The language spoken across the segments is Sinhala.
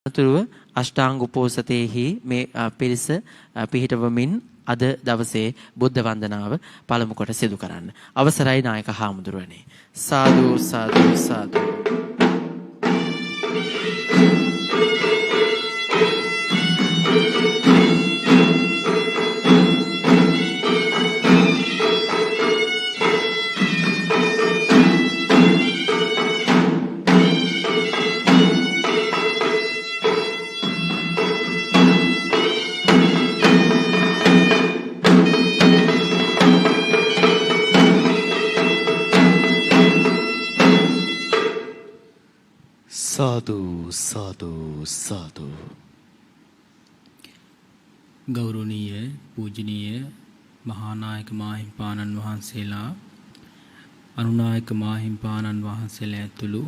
අතුරුව අෂ්ටාංග උපෝසතේහි මේ පිරිස පිහිටවමින් අද දවසේ බුද්ධ වන්දනාව පළමු කොට සිදු කරන්න. අවසරයි නායක හාමුදුරුවනේ. සාදු සාදු සාදු. සාදු සාදු සාදු. ගෞරවනීය පූජනීය මහානායක මාහිම්පාණන් වහන්සේලා, අනුනායක මාහිම්පාණන් වහන්සේලා ඇතුළු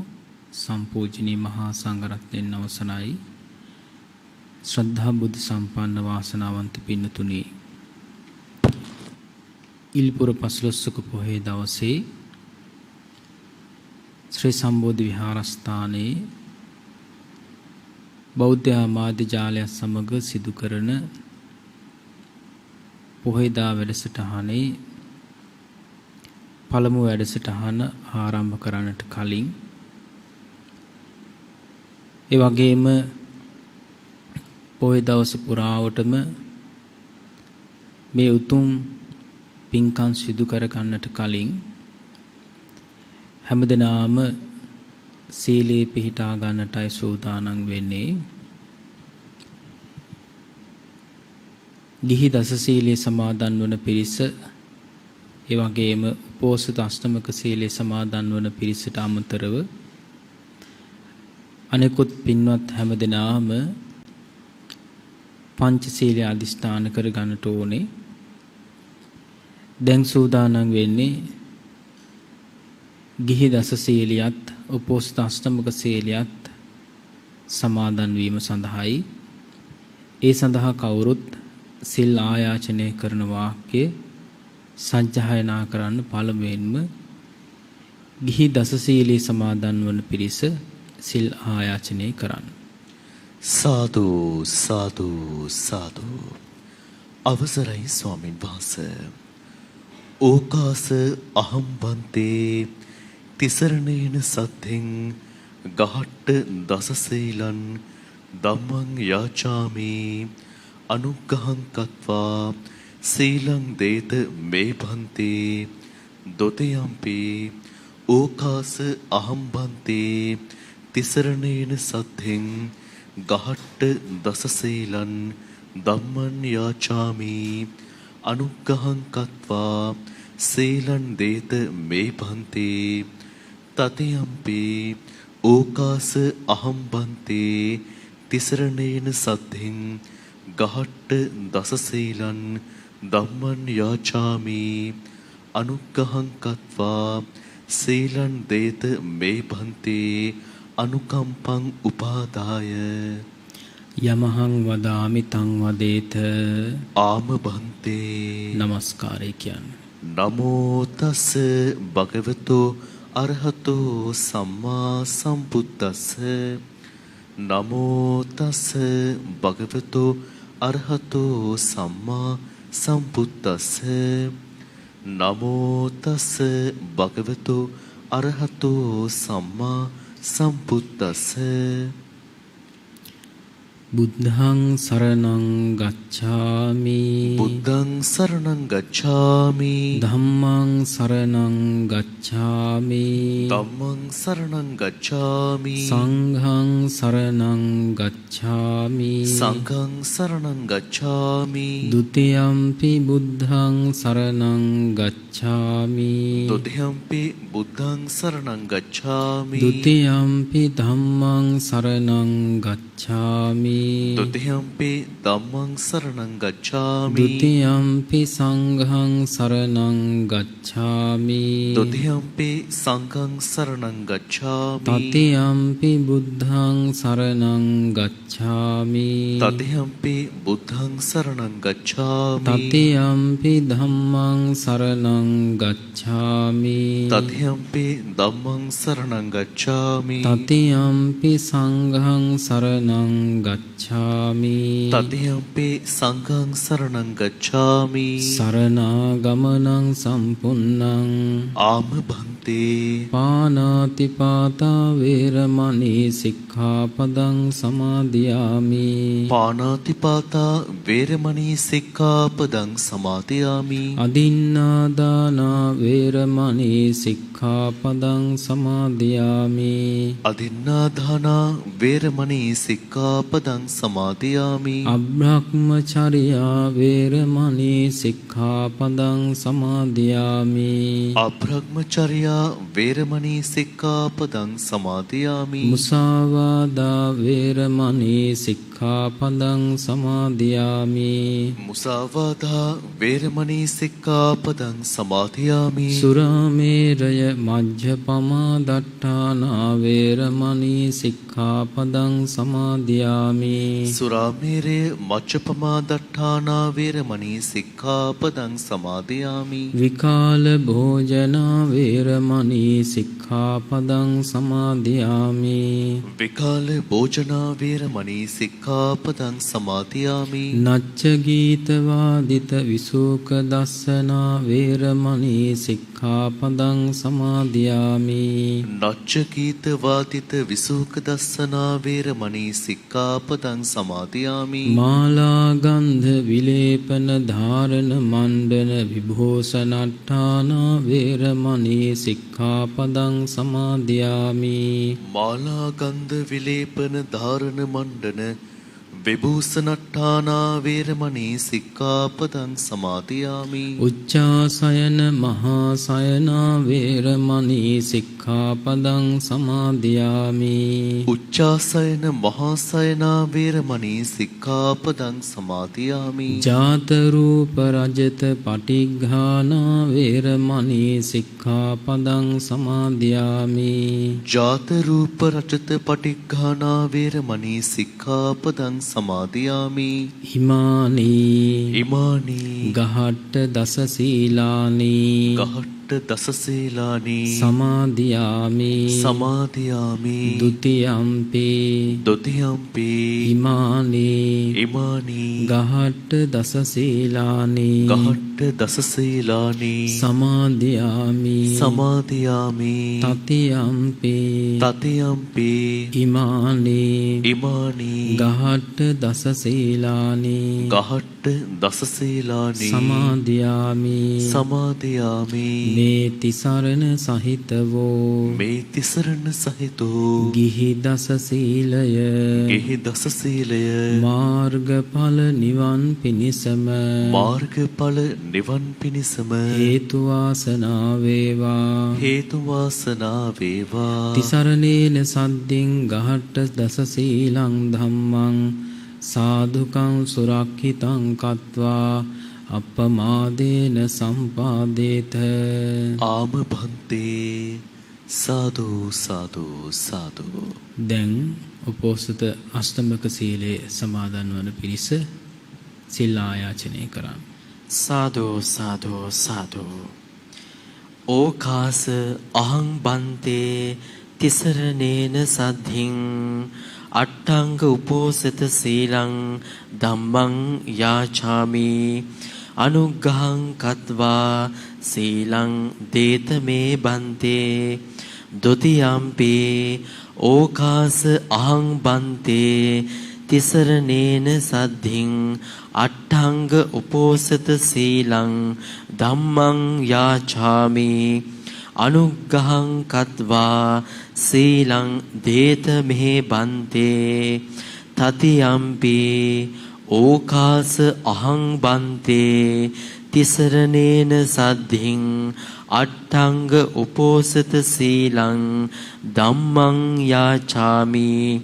සම්පූජනීය මහා සංඝරත්නයන් අවසරයි. ශ්‍රද්ධා බුද්ධ සම්පන්න වාසනාවන්ත පින්නතුනි, ඉල්පුර පසළොස්වක පොහේ දවසේ ශ්‍රී සම්බෝධි විහාරස්ථානයේ බෞද්ධ ආමාත්‍ය ජාලය සමග සිදු කරන පොහේදා වැඩසටහනේ පළමු වැඩසටහන ආරම්භ කරන්නට කලින්, ඒ වගේම පොහේ දවස පුරාවටම මේ උතුම් පින්කම් සිදු කර ගන්නට කලින් හැමදෙනාම සීලේ පිහිටා ගන්නටයි සූදානම් වෙන්නේ. ගිහි දස සීලේ සමාදන් වන පිරිස, ඒ වගේම උපෝසත අෂ්ටමක සීලේ සමාදන් වන පිරිසට අමතරව අනෙකුත් පින්වත් හැමදෙනාම පංච සීලය අදිෂ්ඨාන කර ගන්නට ඕනේ. දැන් සූදානම් වෙන්නේ ගිහි දස සීලියත් උපෝසත අෂ්ටමක සීලියත් සමාදන් වීම සඳහායි. ඒ සඳහා කවුරුත් සිල් ආයාචනය කරන වාක්‍ය සජ්ජායනා කරන්න පළමුවෙන්ම ගිහි දස සීලී සමාදන් වන පිරිස සිල් ආයාචනය කරන්න. සාදු සාදු සාදු. අවසරයි ස්වාමින් වහන්සේ. ඕකාස අහම්බන්තේ තිසරණේන සත්‍යෙන් ගහට්ට දසසීලන් ධම්මං යාචාමි අනුග්ගහං කତ୍වා සීලං දේත මේ භන්තේ දොතයම්පි ඕකාස අහම්බන්තේ තිසරණේන සත්‍යෙන් ගහට්ට දසසීලන් ධම්මං යාචාමි අනුග්ගහං කତ୍වා සීලං දේත මේ භන්තේ තතයම්පි ඕකාස අහම්බන්තේ තිසරණේන සත්‍යෙන් ගහට්ට දසසීලං ධම්මං යාචාමි අනුග්ගහං කତ୍වා සීලං දේත මේ භන්තේ අනුකම්පං උපාදාය යමහං වදාමි තං වදේත ආම භන්තේ. නමස්කාරය කියන්නේ. නමෝ තස් භගවතෝ අරහතෝ සම්මා සම්බුද්දස්ස. නමෝ තස් භගවතෝ අරහතෝ සම්මා සම්බුද්දස්ස. නමෝ තස් භගවතෝ අරහතෝ සම්මා සම්බුද්දස්ස. බුද්ධං සරණං ගච්ඡාමි බුද්ධං සරණං ගච්ඡාමි ධම්මං සරණං ගච්ඡාමි ධම්මං සරණං ගච්ඡාමි සංඝං සරණං ගච්ඡාමි සංඝං සරණං ගච්ඡාමි ဒ ුතියම්පි බුද්ධං සරණං ගච්ඡාමි ဒ ුතියම්පි බුද්ධං සරණං ගච්ඡාමි ဒ ුතියම්පි ධම්මං සරණං ගච්ඡාමි ဒ ුතියම්පි ධම්මං සරණං ගච්ඡාමි ဒ ුතියම්පි සංඝං සරණං ගච්ඡාමි ဒ ුතියම්පි සංඝං සරණං ගච්ඡාමි တတိယම්පි බුද්ධං සරණං ගච්ඡාමි තතියම්පි බුද්ධං සරණං ගච්ඡාමි තතියම්පි ධම්මං සරණං ගච්ඡාමි තතියම්පි ධම්මං සරණං ගච්ඡාමි තතියම්පි සංඝං සරණං ගච්ඡාමි තතියම්පි සංඝං සරණං ගච්ඡාමි සරණාගමනං සම්පුන්නං ආම භන්තේ පානාතිපාතා වේරමණී සික්ඛාපදං සමාදියාමි පානාතිපාතා වේරමණී සික්ඛාපදං සමාදියාමි අදින්නාදානා වේරමණී සික්ඛාපදං සමාදියාමි අදින්නාදානා වේරමණී සික්ඛාපදං සමාදියාමි අබ්‍රහ්මචර්යා වේරමණී සික්ඛාපදං සමාදියාමි අබ්‍රහ්මචර්යා වේරමණී සික්ඛාපදං සමාදියාමි මුසාවාදා වේරමණී සික්ඛාපදං සමාදියාමි මුසාවාදා වේරමණී සික්ඛාපදං සමාදියාමි සුරාමේරය මජ්ජපමා දට්ඨානා වේරමණී සික්ඛාපදං සමාදියාමි සුරාමේරය මච්චපමා දට්ඨානා වේරමණී සික්ඛාපදං සමාදියාමි විකාල භෝජනා වේරමණී සික්ඛාපදං සමාදියාමි විකාල භෝජනා වේරමණී සික්ඛාපදං සමාදියාමි නච්ච ගීත වාදිත විසූක දස්සනා වේරමණී සික්ඛාපදං සමාදියාමි නච්ච ගීත වාදිත විසූක දස්සනා වේරමණී සික්ඛාපදං සමාදියාමි මාලා ගන්ධ විලේපන ධාරණ මණ්ඩන විභූෂණට්ඨානා වේරමණී සික්ඛාපදං සමාදියාමි මාලා ගන්ධ විලේපන ධාරණ මණ්ඩන විභූෂණට්ඨානා වේරමණී සික්ඛාපදං සමාදියාමි උච්චාසයන මහාසයනා වේරමණී සික්ඛාපදං සමාදියාමි උච්චාසයන මහාසයනා වේරමණී සික්ඛාපදං සමාදියාමි ජාත රූප රජත පටිඝානා වේරමණී සික්ඛාපදං සමාදියාමි ජාත රූප රජත පටිඝානා වේරමණී සික්ඛාපදං සමාදියාමි ඉමානි ගහට්ට දස සීලානි ගහට්ට දස සීලානි සමාදියාමි ဒ දුතියම්පි ඉමානි ගහට්ට දස සීලානි ගහට්ට දස සීලානි සමාදියාමි තතියම්පි ඉමානි ගහට්ට දස සීලානි ගහට්ට දස සීලානි සමාදියාමි මේ තිසරණ සහිතවෝ ගිහි දස සීලය මාර්ගඵල නිවන් පිණිසම හේතු වාසනා වේවා තිසරණේන සද්දින් ගහට්ට දස සීලං ධම්මං සාදුකං සුරක්ඛිතං කତ୍වා අපමාදේන සම්පාදේත ආම භන්තේ සාදු සාදු සාදු දැන් උපෝසත අෂ්ටමක සීලේ සමාදන් වන පිරිස සිල් ආයාචනය කරන්න. සාදු සාදු සාදු ඕකාස අහං බන්තේ තිසරණේන සද්ධින් අට්ඨංග උපෝසත සීලං ධම්මං යාචාමි අනුග්ගහං කତ୍වා සීලං දේත මේ බන්තේ ဒ ුතියම්පි ඕකාස අහං බන්තේ තිසරණේන සද්ධින් අට්ඨංග උපෝසත සීලං ධම්මං යාචාමි අනුග්ගහං කତ୍වා සීලං දේත මෙහෙ බන්තේ තතියම්පි ඕකාස අහං බන්තේ තිසරණේන සද්ධින් අට්ඨංග උපෝසත සීලං ධම්මං යාචාමි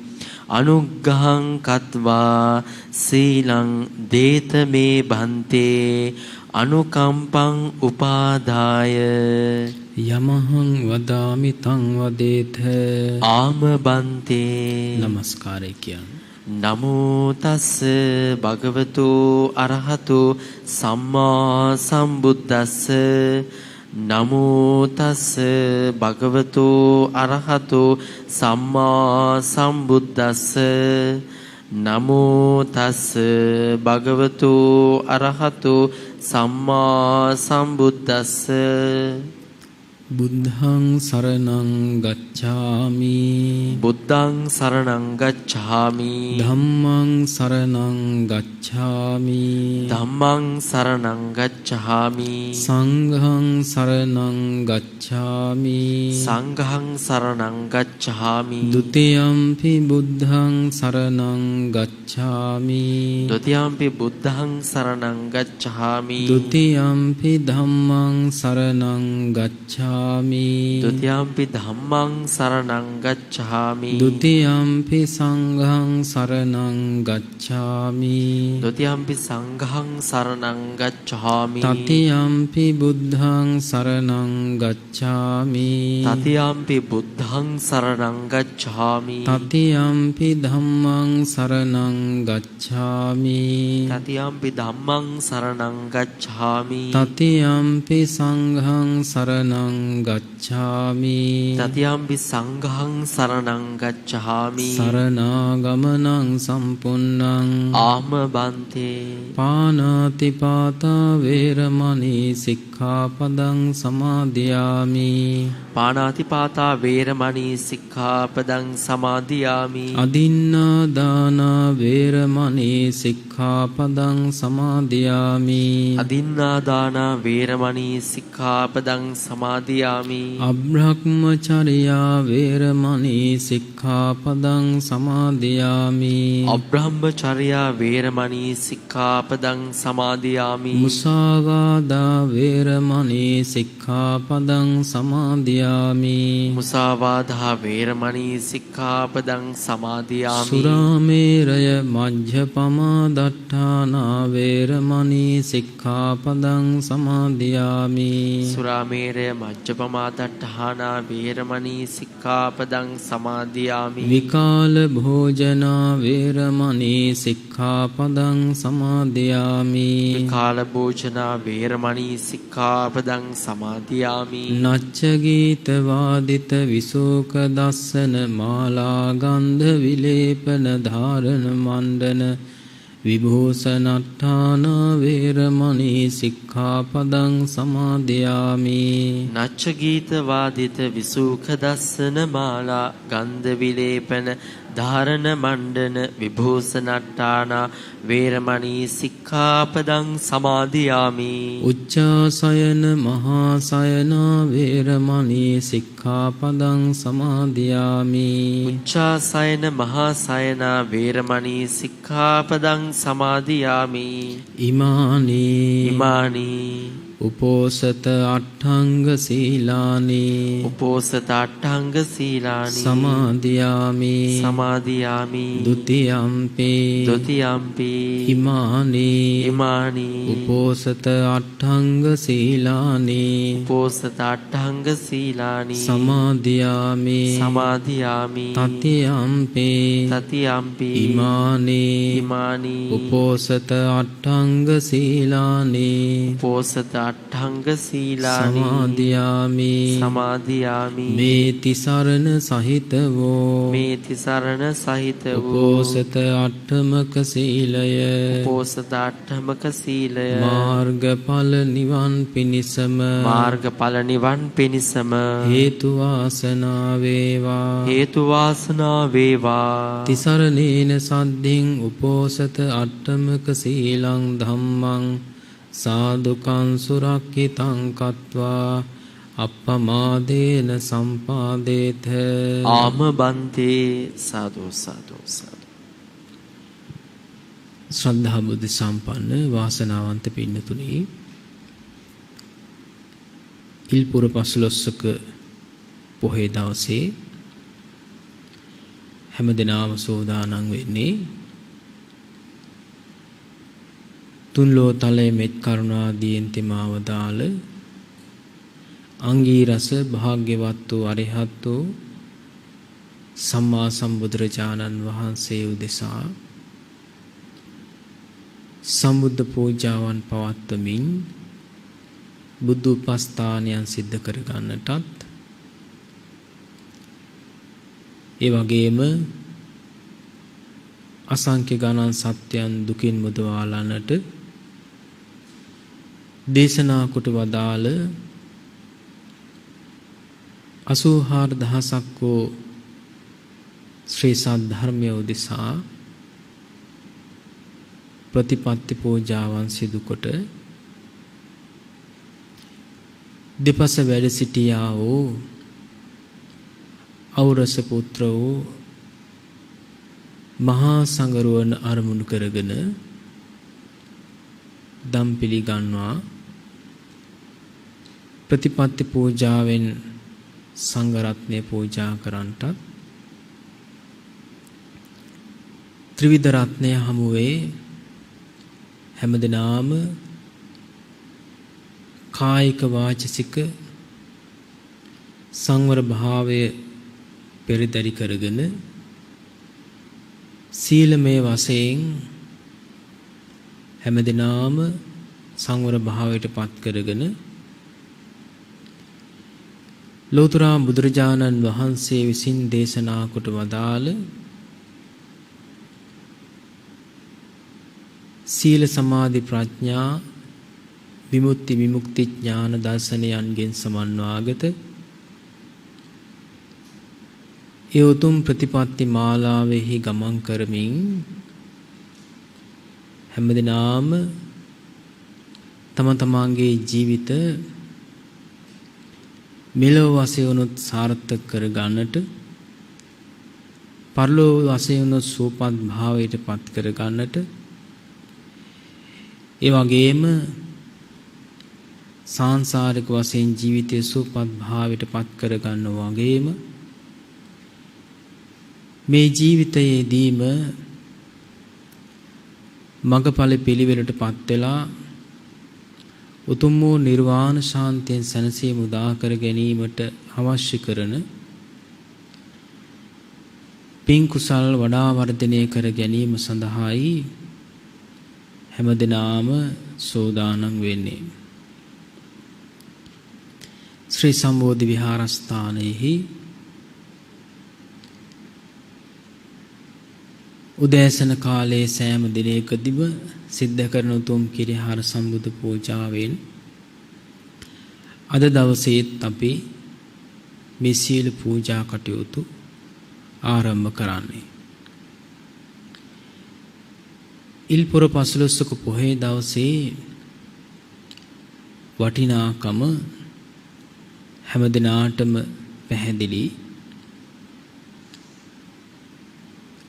අනුග්ගහං කତ୍වා සීලං දේත මේ බන්තේ අනුකම්පං උපාදාය යමහං වදාමි තං වදේත. ආම බන්තේ. නමස්කාරය කියන්නේ. නමෝ තස්ස භගවතු අරහතු සම්මා සම්බුද්දස්ස. නමෝ තස්ස භගවතු අරහතු සම්මා සම්බුද්දස්ස. නමෝ තස්ස භගවතු අරහතු සම්මා සම්බුද්දස්ස. බුද්ධං සරණං ගච්ඡාමි. බුද්ධං සරණං ගච්ඡාමි. ධම්මං සරණං ගච්ඡාමි. ධම්මං සරණං ගච්ඡාමි. සංඝං සරණං ගච්ඡාමි. සංඝං සරණං ගච්ඡාමි. ဒ ුතියම්පි බුද්ධං සරණං ගච්ඡාමි. ဒ ුතියම්පි බුද්ධං සරණං ගච්ඡාමි. ဒ ුතියම්පි ධම්මං සරණං ගච්ඡාමි. ဒ ුතියම්පි ධම්මං සරණං ගච්ඡාමි. ဒ ුතියම්පි සංඝං සරණං ගච්ඡාමි. ဒ ුතියම්පි සංඝං සරණං ගච්ඡාමි. තතියම්පි බුද්ධං සරණං ගච්ඡාමි. තතියම්පි බුද්ධං සරණං ගච්ඡාමි. තතියම්පි ධම්මං සරණං ගච්ඡාමි. තතියම්පි ධම්මං සරණං ගච්ඡාමි. තතියම්පි සංඝං සරණං ගච්ඡාමි. තතියම්පි සංඝං සරණං ගච්ඡාමි. සරණාගමනං සම්පුන්නං ආම බන්තේ. පානාති පාතා වේරමණී සික්ඛාපදං සමාදියාමි. පාණාතිපාතා වේරමණී සික්ඛාපදං සමාදියාමි. අදින්නා දාන වේරමණී සික්ඛාපදං සමාදියාමි. අදින්නා දාන වේරමණී සික්ඛාපදං සමාදියාමි. අබ්‍රහ්මචර්යා වේරමණී සික්ඛාපදං සමාදියාමි. අබ්‍රහ්මචර්යා වේරමණී සික්ඛාපදං සමාදියාමි. මුසාවාදා වේරමණී සික්ඛාපදං සමාදියාමි. මුසාවාදා වේරමණී සික්ඛාපදං සමාදියාමි. සුරාමේරය මජ්ජපමා දට්ඨානා වේරමණී සික්ඛාපදං සමාදියාමි. සුරාමේරය මජ්ජපමා දට්ඨානා වේරමණී සික්ඛාපදං සමාදියාමි. විකාල භෝජනා වේරමණී සික්ඛාපදං සමාදියාමි. විකාල භෝජනා වේරමණී සික්ඛාපදං සමාදියාමි. නච්ච ගීත වාදිත විසෝක දස්සන මාලා ගන්ධ විලේපන ධාරණ මණ්ඩන විභූෂණට්ඨාන වේරමණී සික්ඛාපදං සමාදියාමි. නච්ච ගීත වාදිත විසූඛ දස්සන මාලා ගන්ධ විලේපන ධාරණ මණ්ඩන විභූෂණට්ඨාන වේරමණී සික්ඛාපදං සමාදියාමි. උච්චාසයන මහාසයන වේරමණී සික්ඛාපදං සමාදියාමි. උච්චාසයන මහාසයන වේරමණී සික්ඛාපදං සමාදියාමි. ඉමානි උපෝසත අට්ඨංග සීලානි. උපෝසත අට්ඨංග සීලානි. සමාදියාමි. ဒ ුතියම්පි ඉමානි උපෝසත අට්ඨංග සීලානි. උපෝසත අට්ඨංග සීලානි. සමාදියාමි. තතියම්පි ඉමානි උපෝසත අට්ඨංග සීලානි. උපෝසත අට්ඨංග සීලානි. සමාදියාමි. මේ තිසරණ සහිතවෝ උපෝසත අට්ඨමක සීලය. උපෝසත අට්ඨමක සීලය මාර්ගඵල නිවන් පිණිසම හේතු වාසනා වේවා. තිසරණේන සද්ධින් උපෝසත අට්ඨමක සීලං ධම්මං සාදුකං සුරක්ඛිතං කତ୍වා අප්පමාදේන සම්පාදේත. ආම බන්තේ. සාදු සාදු සාදු. ශ්‍රද්ධා බුද්ධ සම්පන්න වාසනාවන්ත පින්නතුනි, ඉල්පුර පස්ලොස්සක පොහේ දවසේ හැමදෙනාම සෝදානම් වෙන්නේ තුන්ලෝ තලයේ මෙත් කරුණාදීන් තෙමාව දාල අංගීරස භාග්‍යවත් වූ අරිහත් වූ සම්මා සම්බුදුරජාණන් වහන්සේ උදෙසා සම්බුද්ධ පූජාවන් පවත්වමින් බුද්ධ උපස්ථානයන් සිද්ධ කර ගන්නටත් ඒ වගේම අසංඛ්‍ය ගණන් සත්‍යයන් දුකින් මුදවාලන්නට දේශනා කොට වදාළ 84000ක් වූ ශ්‍රී සද්ධර්මය උදෙසා ප්‍රතිපත්ති පූජාවන් සිදු කොට දෙපස වැඩ සිටියා වූ ඖරස පුත්‍ර වූ මහා සංඝරුවන අරමුණු කරගෙන දම් පිළිගන්වා ප්‍රතිපත්ති පූජාවෙන් සංඝ රත්නය පූජා කරන්නට ත්‍රිවිධ රත්නය හමුවේ හැමදෙනාම කායික වාචසික සංවර භාවය පෙරදරි කරගෙන සීලමය වශයෙන් හැමදෙනාම සංවර භාවයට පත් කරගෙන ලෝතර බුදුරජාණන් වහන්සේ විසින් දේශනා කොට වදාළ සීල සමාධි ප්‍රඥා විමුක්ති විමුක්ති ඥාන දර්ශනයන්ගෙන් සමන්වාගත ඒ උතුම් ප්‍රතිපත්ති මාලාවෙහි ගමන් කරමින් හැමදෙනාම තම තමන්ගේ ජීවිත මෙලොව වශයෙන් සාර්ථක කර ගන්නට පරලොව වශයෙන් සූපත් භාවයට පත් කර ගන්නට ඒ වගේම සාංශාරික වශයෙන් ජීවිතයේ සූපත් භාවයට පත් කර ගන්නවා වගේම මේ ජීවිතයේදීම මගඵල පිළිවෙලට පත් වෙලා උතුම් වූ නිර්වාණ ශාන්තියෙන් සැනසීම උදා කර ගැනීමට අවශ්‍ය කරන පින් කුසල් වඩා වර්ධනය කර ගැනීම සඳහායි හැමදෙනාම සෝදානම් වෙන්නේ. ශ්‍රී සම්බෝධි විහාරස්ථානයේහි උදෑසන කාලයේ සෑම දිනයකදීම සිද්ධ කරන උතුම් කිරිහාර සම්බුදු පූජාවෙන් අද දවසේත් අපි මේ සීල පූජා කටයුතු ආරම්භ කරන්නේ. ඉල්පුර පසළොස්වක පොහේ දවසේ වටිනාකම හැමදිනාටම පැහැදිලි.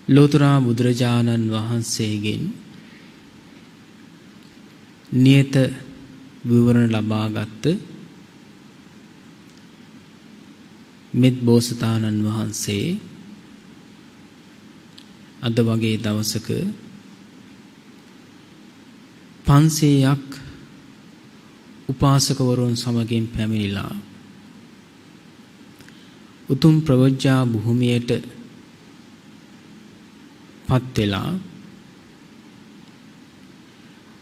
ලෝතර බුදුරජාණන් වහන්සේගෙන් නියත විවරණ ලබාගත් මෙත් බෝසතාණන් වහන්සේ අද වගේ දවසක 500ක් උපාසකවරුන් සමගින් පැමිණිලා උතුම් ප්‍රවජ්ජා භූමියට පත් වෙලා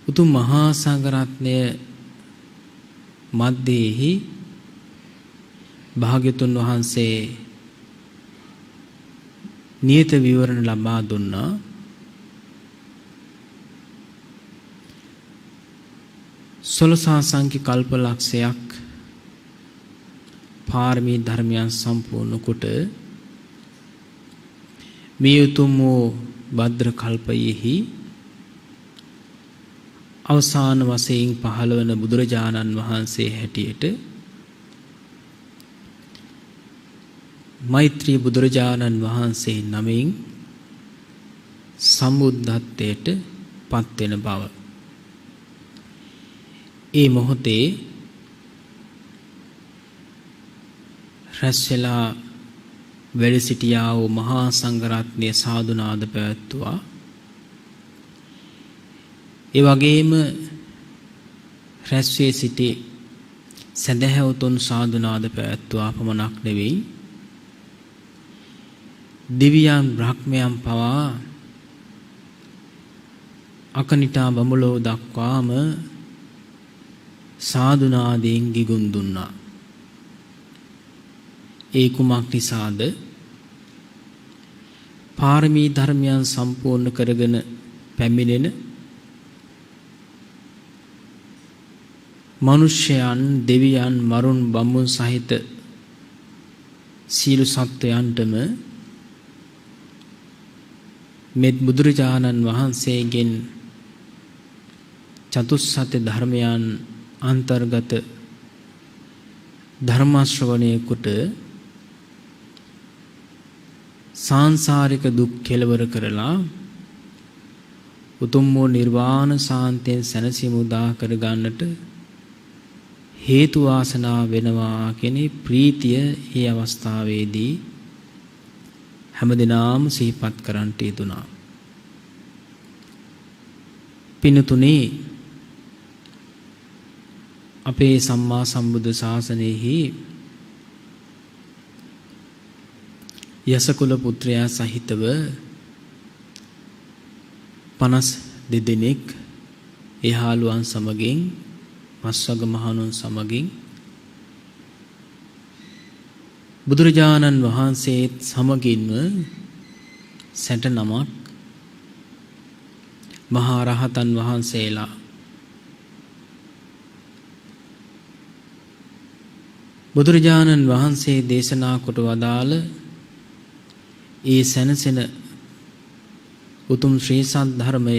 උතුම් මහා සංඝරත්නය මැදෙහි භාග්‍යතුන් වහන්සේ නියත විවරණ ලබා දුන්නා. සොළසාසංඛ්‍ය කල්පලක්ෂයක් පාරමී ධර්මයන් සම්පූර්ණ කොට මේ උතුම් වූ භද්‍ර කල්පයෙහි අවසාන වශයෙන් පහළවන බුදුරජාණන් වහන්සේ හැටියට මෛත්‍රී බුදුරජාණන් වහන්සේ නමින් සම්බුද්ධත්වයට පත් වෙන බව. ඒ මොහොතේ රැස්වෙලා වැඩ සිටියා වූ මහා සංඝරත්නය සාදුනාද පැවැත්තුවා. ඒ වගේම රැස්වේ සිටි සදහැවතුන් සාදුනාද පැවැත්වුවා පමණක් නෙවෙයි දිව්‍යයන් බ්‍රහ්මයන් පවා අකනිටා බඹලෝ දක්වාම සාදුනාදයෙන් ගිගුම් දුන්නා. ඒ කුමක් නිසාද? පාරමී ධර්මයන් සම්පූර්ණ කරගෙන පැමිණෙන මනුෂ්‍යයන්, දෙවියන්, මරුන්, බඹුන් සහිත සීල සත්වයන්ටම මෙත් බුදුරජාණන් වහන්සේගෙන් චතුස්සත්‍ය ධර්මයන් අන්තර්ගත ධර්ම ශ්‍රවණය කොට සාංසාරික දුක් කෙලවර කරලා උතුම් වූ නිර්වාණ සාන්තයෙන් සැනසීම උදා කර ගන්නට හේතු වාසනා වෙනවා කියන ප්‍රීතිය මේ අවස්ථාවේදී හැමදිනාම සිහිපත් කරන්ට යෙදුණා. පින්තුනේ අපේ සම්මා සම්බුද්ධ ශාසනයෙහි යසකුල පුත්‍රයා සහිතව 52 දෙනෙක් එහාළුවන් සමගින් මස්වග මහණුන් සමගින් බුදුරජාණන් වහන්සේත් සමගින්ම 69ක් මහා රහතන් වහන්සේලා බුදුරජාණන් වහන්සේ දේශනා කොට වදාළ ඒ සැනසෙන උතුම් ශ්‍රී සද්ධර්මය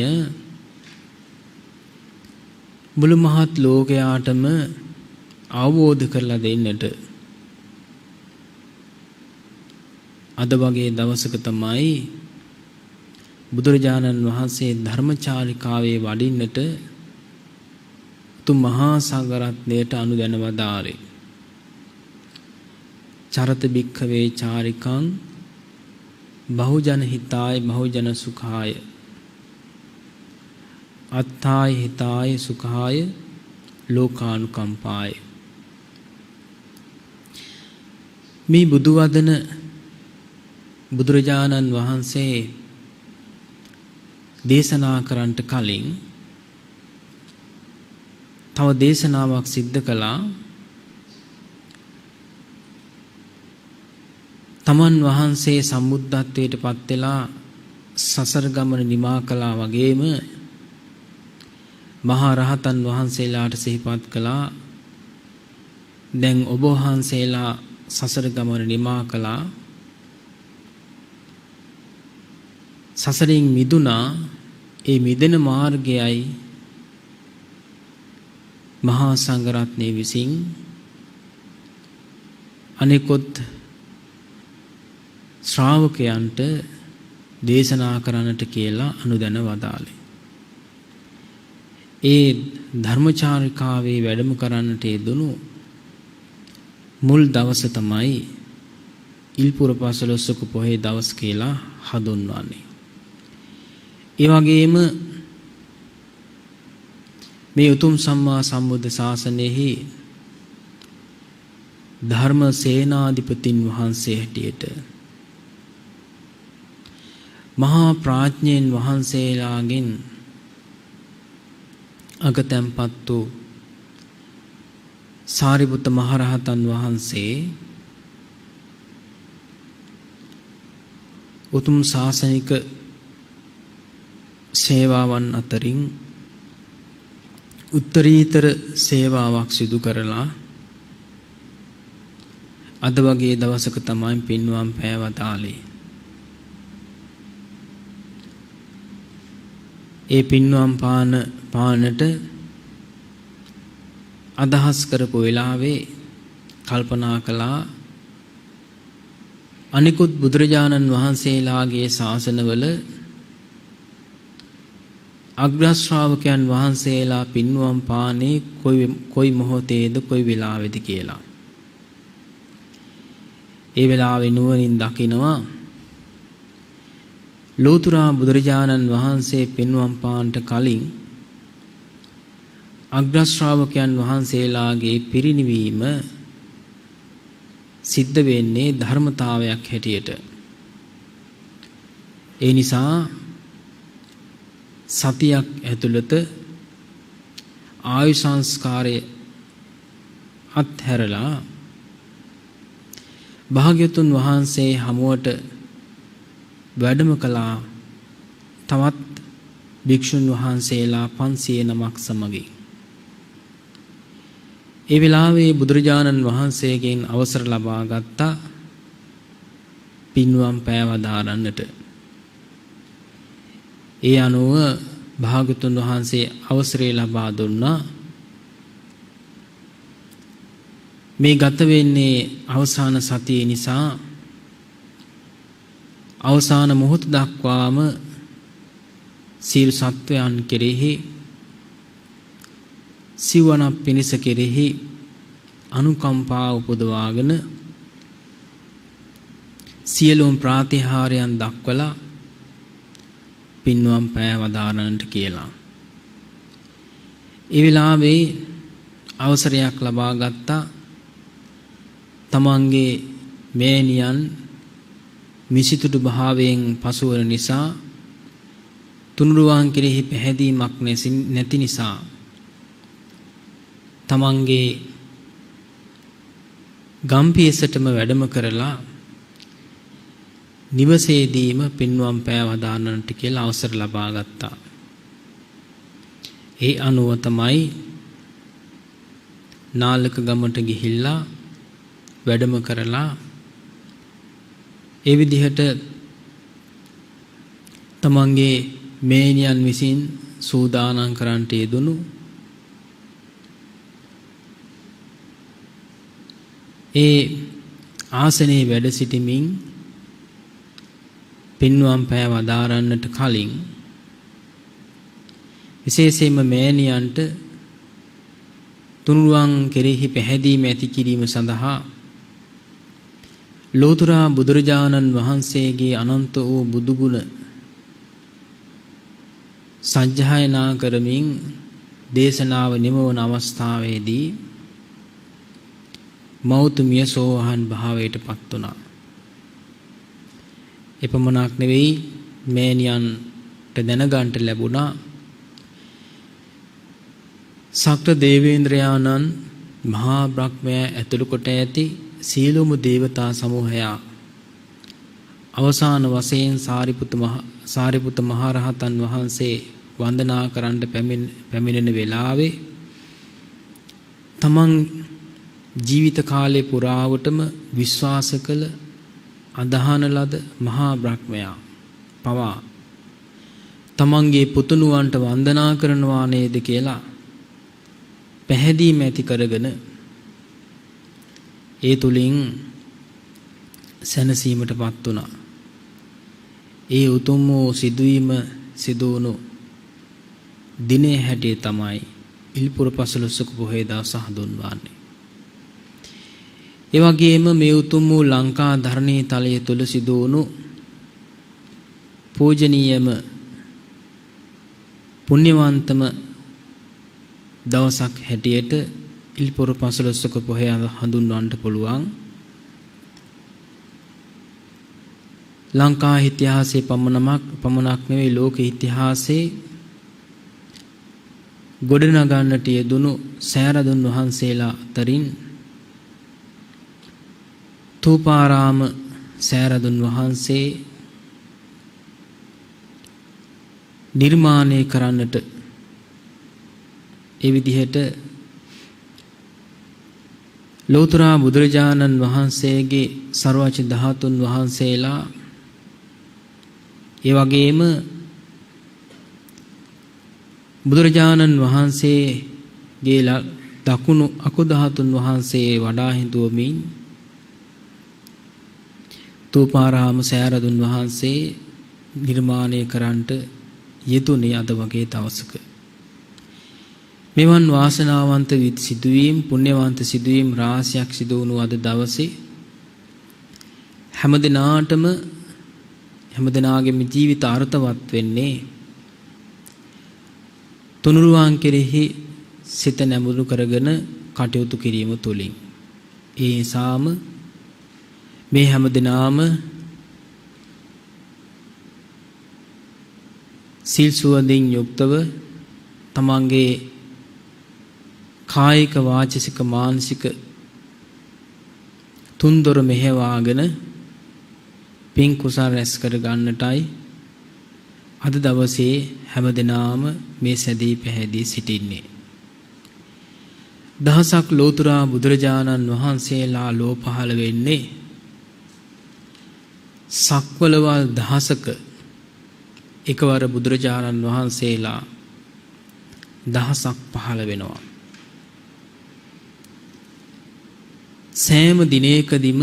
මුළු මහත් ලෝකයාටම අවබෝධ කරලා දෙන්නට අද වගේ දවසක තමයි බුදුරජාණන් වහන්සේ ධර්මචාරිකාවේ වඩින්නට උතුම් මහා සංඝරත්නයට අනුදැන වදාළේ. චරත භික්ඛවේ චාරිකං බහුජන හිතාය බහුජන සුඛාය අත්ථාය හිතාය සුඛාය ලෝකානුකම්පාය. මේ බුදු වදන බුදුරජාණන් වහන්සේ දේශනා කරන්නට කලින් තව දේශනාවක් සිද්ධ කළා. තමන් වහන්සේ සම්බුද්ධත්වයට පත් වෙලා සසර ගමන නිමා කළා වගේම මහා රහතන් වහන්සේලාට සිහිපත් කළා. දැන් ඔබ වහන්සේලා සසර ගමන නිමා කළා. සසරින් මිදුණා. ඒ මිදෙන මාර්ගයයි මහා සංඝරත්නය විසින් අනිකුත් ශ්‍රාවකයන්ට දේශනා කරන්නට කියලා අනුදැන වදාළේ. ඒ ධර්මචාරිකාවේ වැඩම කරන්නට යෙදුණු මුල් දවස තමයි ඉල්පුර පසළොස්වක පොහේ දවස් කියලා හඳුන්වන්නේ. ඒ වගේම මේ උතුම් සම්මා සම්බුද්ධ ශාසනයෙහි ධර්ම සේනාධිපතින් වහන්සේ හැටියට මහා ප්‍රඥෙන් වහන්සේලාගෙන් අගතැන්පත් වූ සාරිපුත්ත මහරහතන් වහන්සේ උතුම් ශාසනික සේවාවන් අතරින් උත්තරීතර සේවාවක් සිදු කරලා අද වගේ දවසක තමයි පින්වම් පෑවතාලේ. ඒ පින්වම් පානට අදහස් කරපු වෙලාවේ කල්පනා කළා අනිකුත් බුදුරජාණන් වහන්සේලාගේ ශාසනවල අග්‍ර ශ්‍රාවකයන් වහන්සේලා පින්වම් පානේ කොයි මොහොතේද කොයි වෙලාවේද කියලා. ඒ වෙලාවේ නුවණින් දකිනවා ලෝතුරා බුදුරජාණන් වහන්සේ පින්වම් පාන්ට කලින් අග්‍ර ශ්‍රාවකයන් වහන්සේලාගේ පිරිනිවීම සිද්ධ වෙන්නේ ධර්මතාවයක් හැටියට. ඒ නිසා සතියක් ඇතුළත ආයු සංස්කාරය අත්හැරලා භාග්‍යතුන් වහන්සේ හමුවට වැඩම කළා තවත් භික්ෂුන් වහන්සේලා 500 නමක් සමගින්. ඒ වෙලාවේ බුදුරජාණන් වහන්සේගෙන් අවසර ලබා ගත්තා පින්වම් පෑවදාරන්නට. ඒ අනුව භාග්‍යතුන් වහන්සේ අවසරය ලබා දුන්නා. මේ ගත වෙන්නේ අවසාන සතිය නිසා අවසාන මොහොත දක්වාම සියලු සත්වයන් කෙරෙහි සිවණ පිණිස කෙරෙහි අනුකම්පා උපදවාගෙන සියලුම ප්‍රාතිහාර්යයන් දක්වලා පින්වම් පෑ වදාරන්නට කියලා. ඒ වෙලාවේ අවසරයක් ලබා ගත්තා තමන්ගේ මෑණියන් මිසිතුඩු භාවයෙන් පසුවන නිසා තුනුරුවන් කෙරෙහි පැහැදීමක් නැති නිසා තමන්ගේ ගම්පියසටම වැඩම කරලා නිවසේදීම පින්වම් පෑ වදාරන්නට කියලා අවසර ලබා ගත්තා. ඒ අනුව තමයි නාලක ගමට ගිහිල්ලා වැඩම කරලා ඒ විදිහට තමන්ගේ මෑණියන් විසින් සූදානම් කරන්නට යෙදුණු ඒ ආසනයේ වැඩ සිටමින් පින්වම් පෑ වදාරන්නට කලින් විශේෂයෙන්ම මෑණියන්ට තුනුරුවන් කෙරෙහි පැහැදීම ඇති කිරීම සඳහා ලෝතර බුදුරජාණන් වහන්සේගේ අනන්ත වූ බුදුගුණ සජ්ජායනා කරමින් දේශනාව නිමවන අවස්ථාවේදී මෞතුමිය සෝහන් භාවයට පත් වුණා. එපමණක් නෙවෙයි මෑණියන්ට දැනගන්නට ලැබුණා සක්‍ර දේවේන්ද්‍රයාණන් මහා බ්‍රහ්මයා ඇතුළු කොට ඇති සියලුම දේවතා සමූහයා අවසාන වශයෙන් සාරිපුත්ත මහරහතන් වහන්සේ වන්දනා කරන්න පැමිණෙන වෙලාවේ තමන් ජීවිත කාලේ පුරාවටම විශ්වාස කළ අදහන ලද මහා බ්‍රහ්මයා පවා තමන්ගේ පුතුණුවන්ට වන්දනා කරනවා නේද කියලා පැහැදීම ඇති කරගෙන ඒ තුලින් සැනසීමටපත් වුණා. ඒ උතුම් වූ සිදුවීම සිදු වුණු දිනේ හැටියේ තමයි ඉල්පුර පසළොස්වක පොහොය දවස හඳුන්වන්නේ. ඒ වගේම මේ උතුම් වූ ලංකා ධරණී තලය තුල සිදු වුණු පූජනීයම පුණ්‍යවන්තම දවසක් හැටියට ඉල්පුර පසළොස්වක පොහොය හඳුන්වන්නට පුළුවන්. ලංකා ඉතිහාසයේ පමණක් නෙවෙයි ලෝක ඉතිහාසයේ ගොඩනගන්නට යෙදුණු සෑරදුන් වහන්සේලා අතරින් තූපාරාම සෑරදුන් වහන්සේ නිර්මාණය කරන්නට ඒ විදිහට ලෝතර බුදුරජාණන් වහන්සේගේ සර්වච ධාතුන් වහන්සේලා ඒ වගේම බුදුරජාණන් වහන්සේගේ දකුණු අකුධාතුන් වහන්සේ වඩා හිඳුවමින් තූපාරාම සෑරදුන් වහන්සේ නිර්මාණය කරන්නට යෙදුනේ අද වගේ දවසක. මෙවන් වාසනාවන්ත සිදුවීම් පුණ්‍යවන්ත සිදුවීම් රාශියක් සිදු වුණු අද දවසේ හැමදෙනාගේම ජීවිත අර්ථවත් වෙන්නේ තුනුරුවන් කෙරෙහි සිත නැඹුරු කරගෙන කටයුතු කිරීම තුලින් ඒ නිසාම මේ හැම දිනාම සීල් සුවඳින් යුක්තව තමන්ගේ කායික වාචික මානසික තුන්දොර මෙහෙවාගෙන පින් කුසල් රැස් කර ගන්නටයි අද දවසේ හැම දිනාම මේ සැදී පැහැදී සිටින්නේ. දහසක් ලෝතුරා බුදුරජාණන් වහන්සේලා ලෝ පහළ වෙන්නේ සක්වලවල් දහසක එකවර බුදුරජාණන් වහන්සේලා දහසක් පහළ වෙනවා. සෑම දිනයකදීම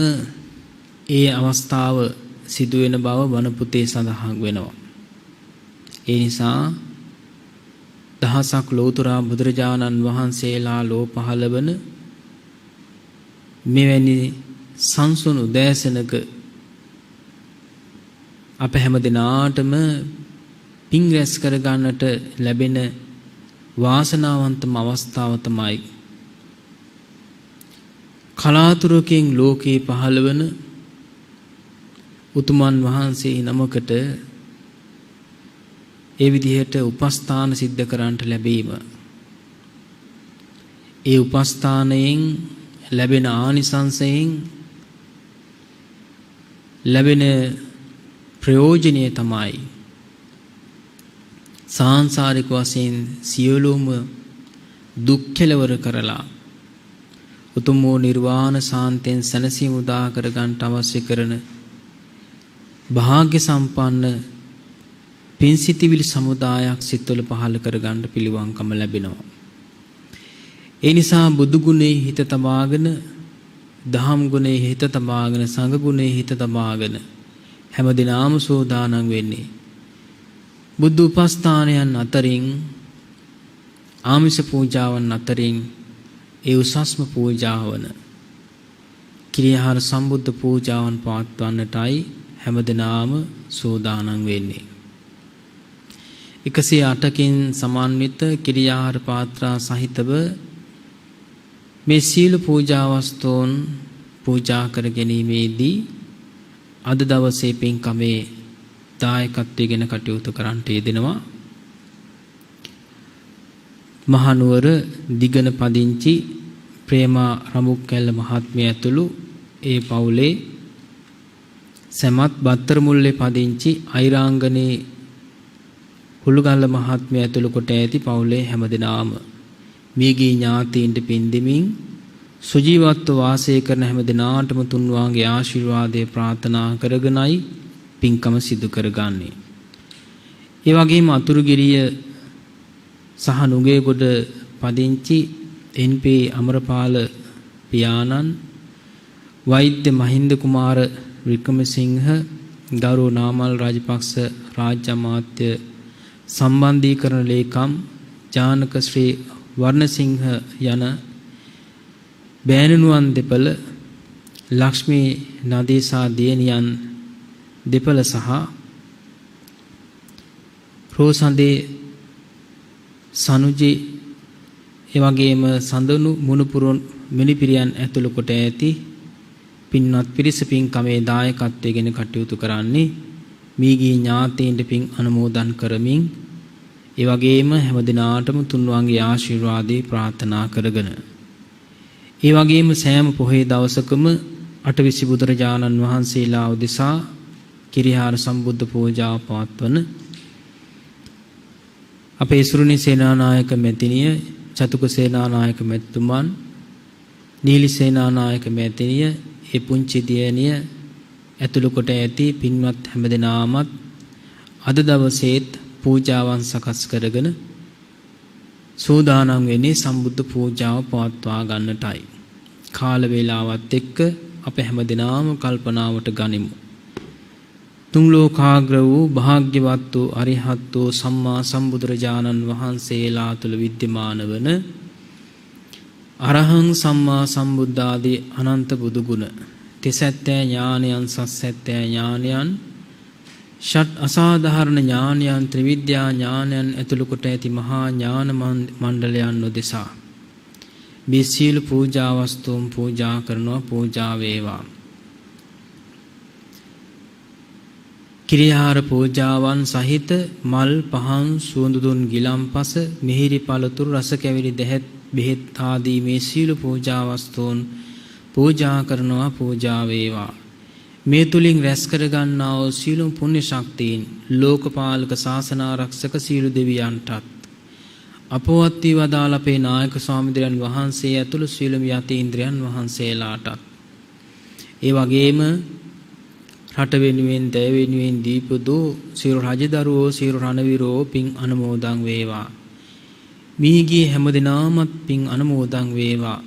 ඒ අවස්ථාව සිදුවෙන බව වන පුතේ සඳහන් වෙනවා. ඒ නිසා දහසක් ලෝතුරා බුදුරජාණන් වහන්සේලා ලෝ පහළ වන මෙවැනි සංසුන් උදෑසනක අප හැම දිනාටම පින් රැස් කර ගන්නට ලැබෙන වාසනාවන්තම අවස්ථාව තමයි කලාතුරකින් ලෝකේ පහළ වන උතුමන් වහන්සේ නමකට ඒ විදිහට උපස්ථාන සිද්ධ කරන්නට ලැබීම. ඒ උපස්ථානයෙන් ලැබෙන ආනිසංසයෙන් ලැබෙන ප්‍රයෝජනය තමයි සාංසාරික වශයෙන් සියලුම දුක් කෙලවර කරලා උතුම් වූ නිර්වාණ සාන්තෙන් සැනසීම උදා කර ගන්නට අවශ්‍ය කරන භාග්‍ය සම්පන්න පින්සිතිවිලි සමුදායක් සිත්වල පහළ කර ගන්න පිළිවන්කම ලැබෙනවා. ඒ නිසා බුදු ගුණේ හිත තබාගෙන, දහම් ගුණේ හිත තබාගෙන, සංඝ ගුණේ හිත තබාගෙන හැමදිනාම සෝදානම් වෙන්නේ බුද්ධ උපස්ථානයන් අතරින් ආමිෂ පූජාවන් අතරින් ඒ උසස්ම පූජාව වන කිරියාහාර සම්බුද්ධ පූජාවන් පවත්වන්නටයි හැමදිනාම සෝදානම් වෙන්නේ. 108කින් සමන්විත කිරියාහාර පාත්‍රා සහිතව මේ සීල පූජා වස්තුන් පූජා කර ගැනීමේදී අද දවසේ පින්කමේ දායකත්වයෙන් කටයුතු කරන්නට යෙදෙනවා. මහනුවර දිගන පදිංචි ප්‍රේමා රමුක්කැල්ල මහත්මිය ඇතුළු ඒ පවුලේ සමත් බත්තර මුල්ලේ පදිංචි අයිරාංගනේ හුළුගල්ල මහත්මිය ඇතුළු කොට ඇති පවුලේ හැමදෙනාම මියගිය ඥාතීන්ට පින් දෙමින් සුජීවත්ව වාසය කරන හැමදෙනාටම තුන්වාගේ ආශිර්වාදය ප්‍රාර්ථනා කරගෙනයි පින්කම සිදු කරගන්නේ. ඒ වගේම අතුරුගිරිය සහ නුගේගොඩ පදිංචි එන්.පී. අමරපාල පියාණන්, වෛද්‍ය මහින්ද කුමාර වික්‍රමසිංහ, ගෞරව නාමල් රාජපක්ෂ රාජ්‍ය අමාත්‍ය සම්බන්ධීකරණ ලේකම් ජානක ශ්‍රී වර්ණසිංහ යන බෑණනුවන් දෙපළ, ලක්ෂ්මී නදීසා දියණියන් දෙපළ සහ රෝසඳේ සනුජි එවැගේම සඳනු මුණුපුරුන් මිනිපිරියන් ඇතුළු කොට ඇති පින්වත් පිරිස පින්කමේ දායකත්වයෙන් කටයුතු කරන්නේ මීගී ඥාතීන්ට පින් අනුමෝදන් කරමින් ඒ වගේම හැමදිනාටම තුන්වන්ගේ ආශිර්වාදේ ප්‍රාර්ථනා කරගෙන ඒ වගේම සෑම පොහේ දවසකම අටවිසි බුදුරජාණන් වහන්සේලා උදෙසා කිරිහාර සම්බුද්ධ පූජාව පවත්වන අපේ සුරුනි සේනානායක මැතිණිය, චතුක සේනානායක මැතිතුමන්, නීලි සේනානායක මැතිණිය, ඒ පුංචි දියණිය ඇතුළු කොට ඇති පින්වත් හැමදෙනාමත් අද දවසේත් පූජාවන් සකස් කරගෙන සෝදානම් වෙන්නේ සම්බුද්ධ පූජාව පවත්වා ගන්නටයි. කාල වේලාවත් එක්ක අප හැමදෙනාම කල්පනාවට ගනිමු. තුන් ලෝකාග්‍ර වූ භාග්‍යවත් වූ අරිහත් වූ සම්මා සම්බුදුරජාණන් වහන්සේලා තුළ විද්‍යමාන වන අරහං සම්මා සම්බුද්ධාදී අනන්ත බුදු ගුණ, තිසැත්තෑ ඥානයන්, සස්සැත්තෑ ඥානයන් ෂට් අසාධාරණ ඥානයන් ත්‍රිවිද්‍යා ඥානයන් ඇතුළු කොට ඇති මහා ඥාන මණ්ඩලයන් උදෙසා මේ සීල පූජා වස්තුන් පූජා කරනවා පූජා වේවා. කිරියාර පූජාවන් සහිත මල් පහන් සුවඳ දුන් ගිලම්පස මිහිරි පළතුරු රස කැවිලි දෙහෙත් බෙහෙත් ආදී මේ සීල පූජා වස්තුන් පූජා කරනවා පූජා වේවා. මේ තුලින් රැස් කර ගන්නා වූ සීල පුණ්‍ය ශක්තියින් ලෝකපාලක ශාසන ආරක්ෂක සීල දෙවියන්ටත් අපවත් වී වදාළ අපේ නායක ස්වාමීන් වහන්සේ ඇතුළු සීලම යතීන්ද්‍රයන් වහන්සේලාටත් ඒ වගේම රට වෙනුවෙන් දය වෙනුවෙන් දීපදු සියලු රජදරුවෝ සියලු රණවිරෝ පින් අනුමෝදන් වේවා. මීගේ හැමදෙනාමත් පින් අනුමෝදන් වේවා.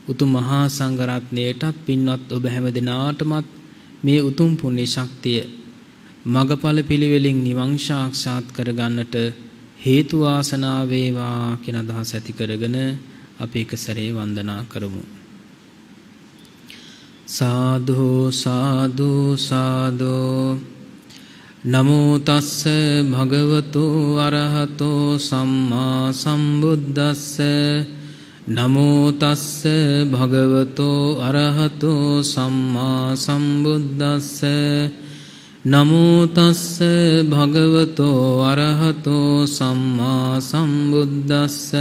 උතුම් මහා සංඝ රත්නයටත් පින්වත් ඔබ හැමදෙනාටමත් මේ උතුම් පුණ්‍ය ශක්තිය මගඵල පිළිවෙලින් නිවන් සාක්ෂාත් කර ගන්නට හේතු වාසනා වේවා කියන අදහස ඇති කරගෙන අපි එක සැරේ වන්දනා කරමු. සාදු සාදු සාදු නමෝ තස්ස භගවතු අරහතෝ සම්මා සම්බුද්දස්ස නමෝ තස්ස භගවතෝ අරහතෝ සම්මා සම්බුද්දස්ස නමෝ තස්ස භගවතෝ අරහතෝ සම්මා සම්බුද්දස්ස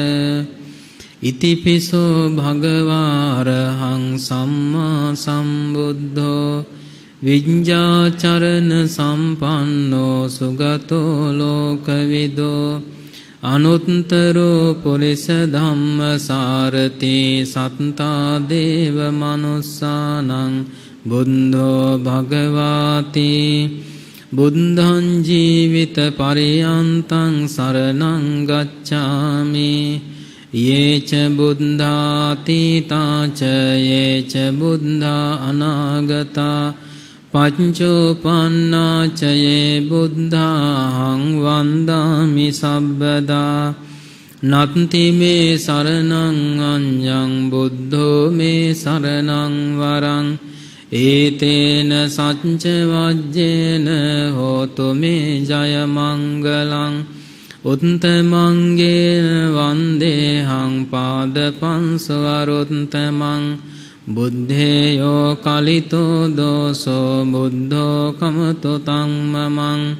ඉතිපිසෝ භගවාරහං සම්මා සම්බුද්ධෝ විඤ්ඤාචරණ සම්පන්නෝ සුගතෝ ලෝකවිදෝ අනුත්තරෝ පුරිස ධම්මසාරති සත්තා දේව මනුස්සානං බුද්ධෝ භගවාති බුද්ධං ජීවිත පරියන්තං සරණං ගච්ඡාමි යේච බුද්ධාතීතා ච යේච බුද්ධා අනාගතා පංචෝපන්නා ච යේ බුද්ධාං වන්දාමි සබ්බදා නත්ති මේ සරණං අඤ්ඤං බුද්ධෝ මේ සරණං වරං ඒතේන සච්ච වජ්ජේන හෝතු මේ ජය මංගලං උත්තමංගේන වන්දේහං පාදපංසවරුත්තමං බුද්ධේයෝ කලිතෝ දෝසෝ බුද්ධෝ කමතෝ තං මමං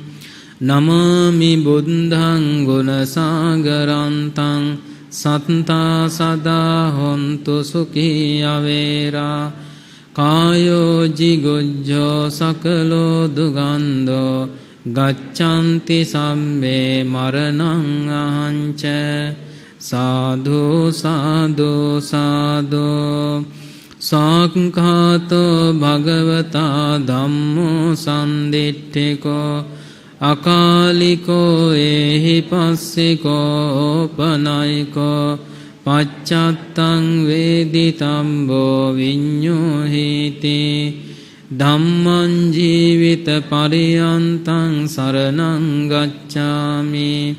නමාමි බුද්ධං ගුණසාගරන්තං සත්තා සදා හොන්තු සුඛී අවේරා කායෝ jigucchෝ සකලෝ දුගන්ධෝ ගච්ඡanti සම්මේ මරණං අහංච සාදු සාදු සාදු සාක්ඛාතෝ භගවතා ධම්මෝ සම්දිට්ඨිකෝ අකාලිකෝ ඒහි පස්සිකෝ පනයිකෝ පච්චත්තං වේදිතම්බෝ විඤ්ඤෝහිති ධම්මං ජීවිත පරියන්තං සරණං ගච්ඡාමි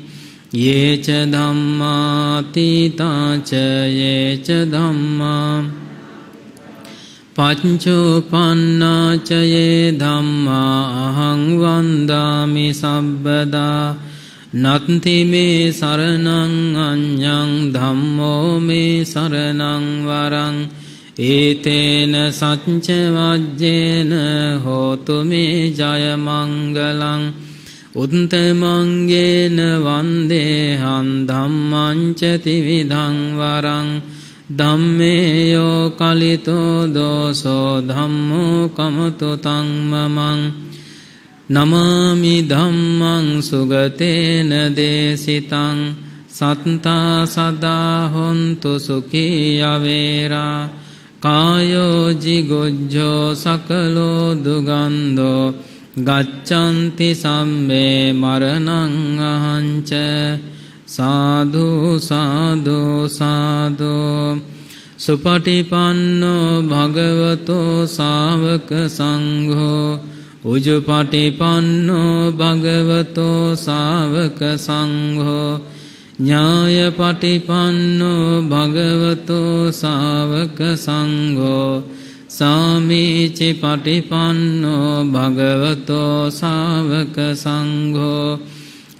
යේච ධම්මාතීතා ච යේච ධම්මා පංචෝපන්නා ච යේ ධම්මා අහං වන්දාමි සබ්බදා නත්ති මේ සරණං අඤ්ඤං ධම්මෝ මේ සරණං වරං ඒතේන සච්ච වජ්ජේන හෝතු මේ ජය මංගලං උත්තමංගේන වන්දේහං ධම්මං ච ත්‍රිවිධං වරං ධම්මේයෝ කලිතෝ දෝසෝ ධම්මෝ කමතෝ තං මමං නමාමි ධම්මං සුගතේන දේසිතං සත්තා සදා හොන්තු සුඛී අවේරා කායෝ jigucchෝ සකලෝ දුගන්ධෝ ගච්ඡanti සම්මේ මරණං අහංච සාදු සාදු සාදු සුපටිපන්නෝ භගවතෝ ශාවක සංඝෝ උජුපටිපන්නෝ භගවතෝ ශාවක සංඝෝ ඥායපටිපන්නෝ භගවතෝ ශාවක සංඝෝ සාමීචි පටිපන්නෝ භගවතෝ ශාවක සංඝෝ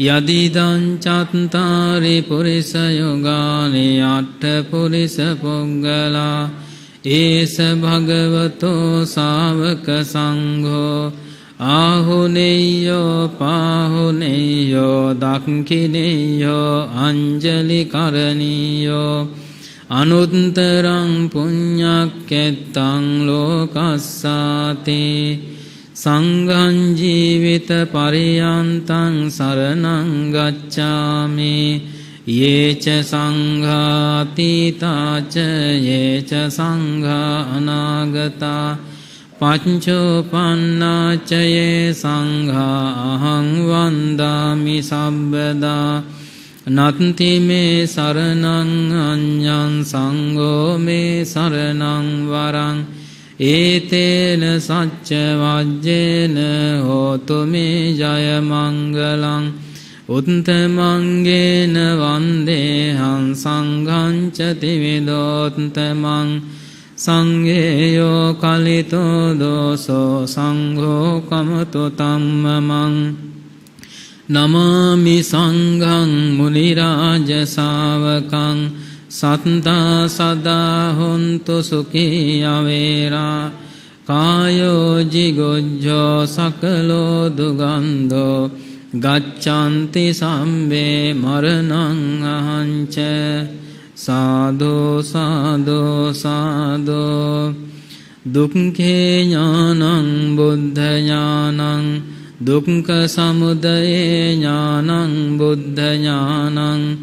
යදිදං චත්තාරි පුරිස යුගානි අට්ඨ පුරිස පුග්ගලා ඒස භගවතෝ ශාවක සංඝෝ ආහුනේයෝ පාහුනේයෝ දක්ඛිනේයෝ අංජලි කරණීයෝ අනුත්තරං පුඤ්ඤක්කෙත්තං ලෝකස්සාති සංඝං ජීවිත පරියන්තං සරණං ගච්ඡාමි යේච සංඝාතීතාච යේච සංඝා අනාගතා පංචෝපන්නාච යේ සංඝා අහං වන්දාමි සම්බදා නත්ති මේ සරණං අඤ්ඤං සංඝෝ මේ සරණං වරං ඒතේන සච්ච වජ්ජේන හෝතු මේ ජය මංගලං උත්තමංගේන වන්දේහං සංඝං ච ත්‍රිවිධෝත්තමං සංඝේයෝ කලිතෝ දෝසෝ සංඝෝ කමතු තම්මමං නමාමි සංඝං මුනි රාජ ශාවකං සත්තා සදා හොන්තු සුඛී අවේරා කායෝ ජිගොජ්ජෝ සකලෝ දුගන්ධෝ ගච්ඡanti සම්බේ මරණං අහංච සාදු සාදු සාදු දුක්ඛේ ඥානං බුද්ධ ඥානං දුක්ඛ සමුදය ඥානං බුද්ධ ඥානං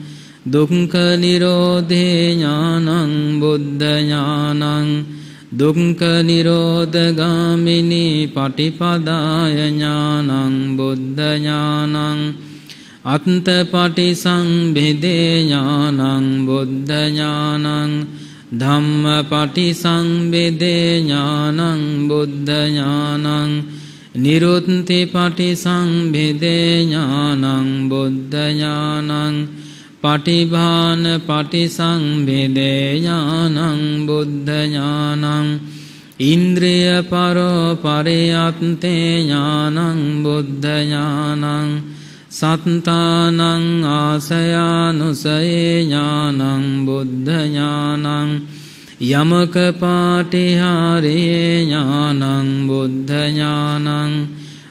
දුක්ඛ නිරෝධේ ඥානං බුද්ධ ඥානං දුක්ඛ නිරෝධගාමිනී පටිපදාය ඥානං බුද්ධ ඥානං අත්තපටිසංභිදේ ඥානං බුද්ධ ඥානං ධම්මපටිසංභිදේ ඥානං බුද්ධ ඥානං නිරුත්ති පටිසංභිදේ ඥානං බුද්ධ ඥානං පටිභාන පටිසංභිදේ ඥානං බුද්ධ ඥානං ඉන්ද්‍රිය පරෝ පරියත්තේ ඥානං බුද්ධ ඥානං සත්තානං ආසයානුසයේ ඥානං බුද්ධ ඥානං යමක පාටිහාරයේ ඥානං බුද්ධ ඥානං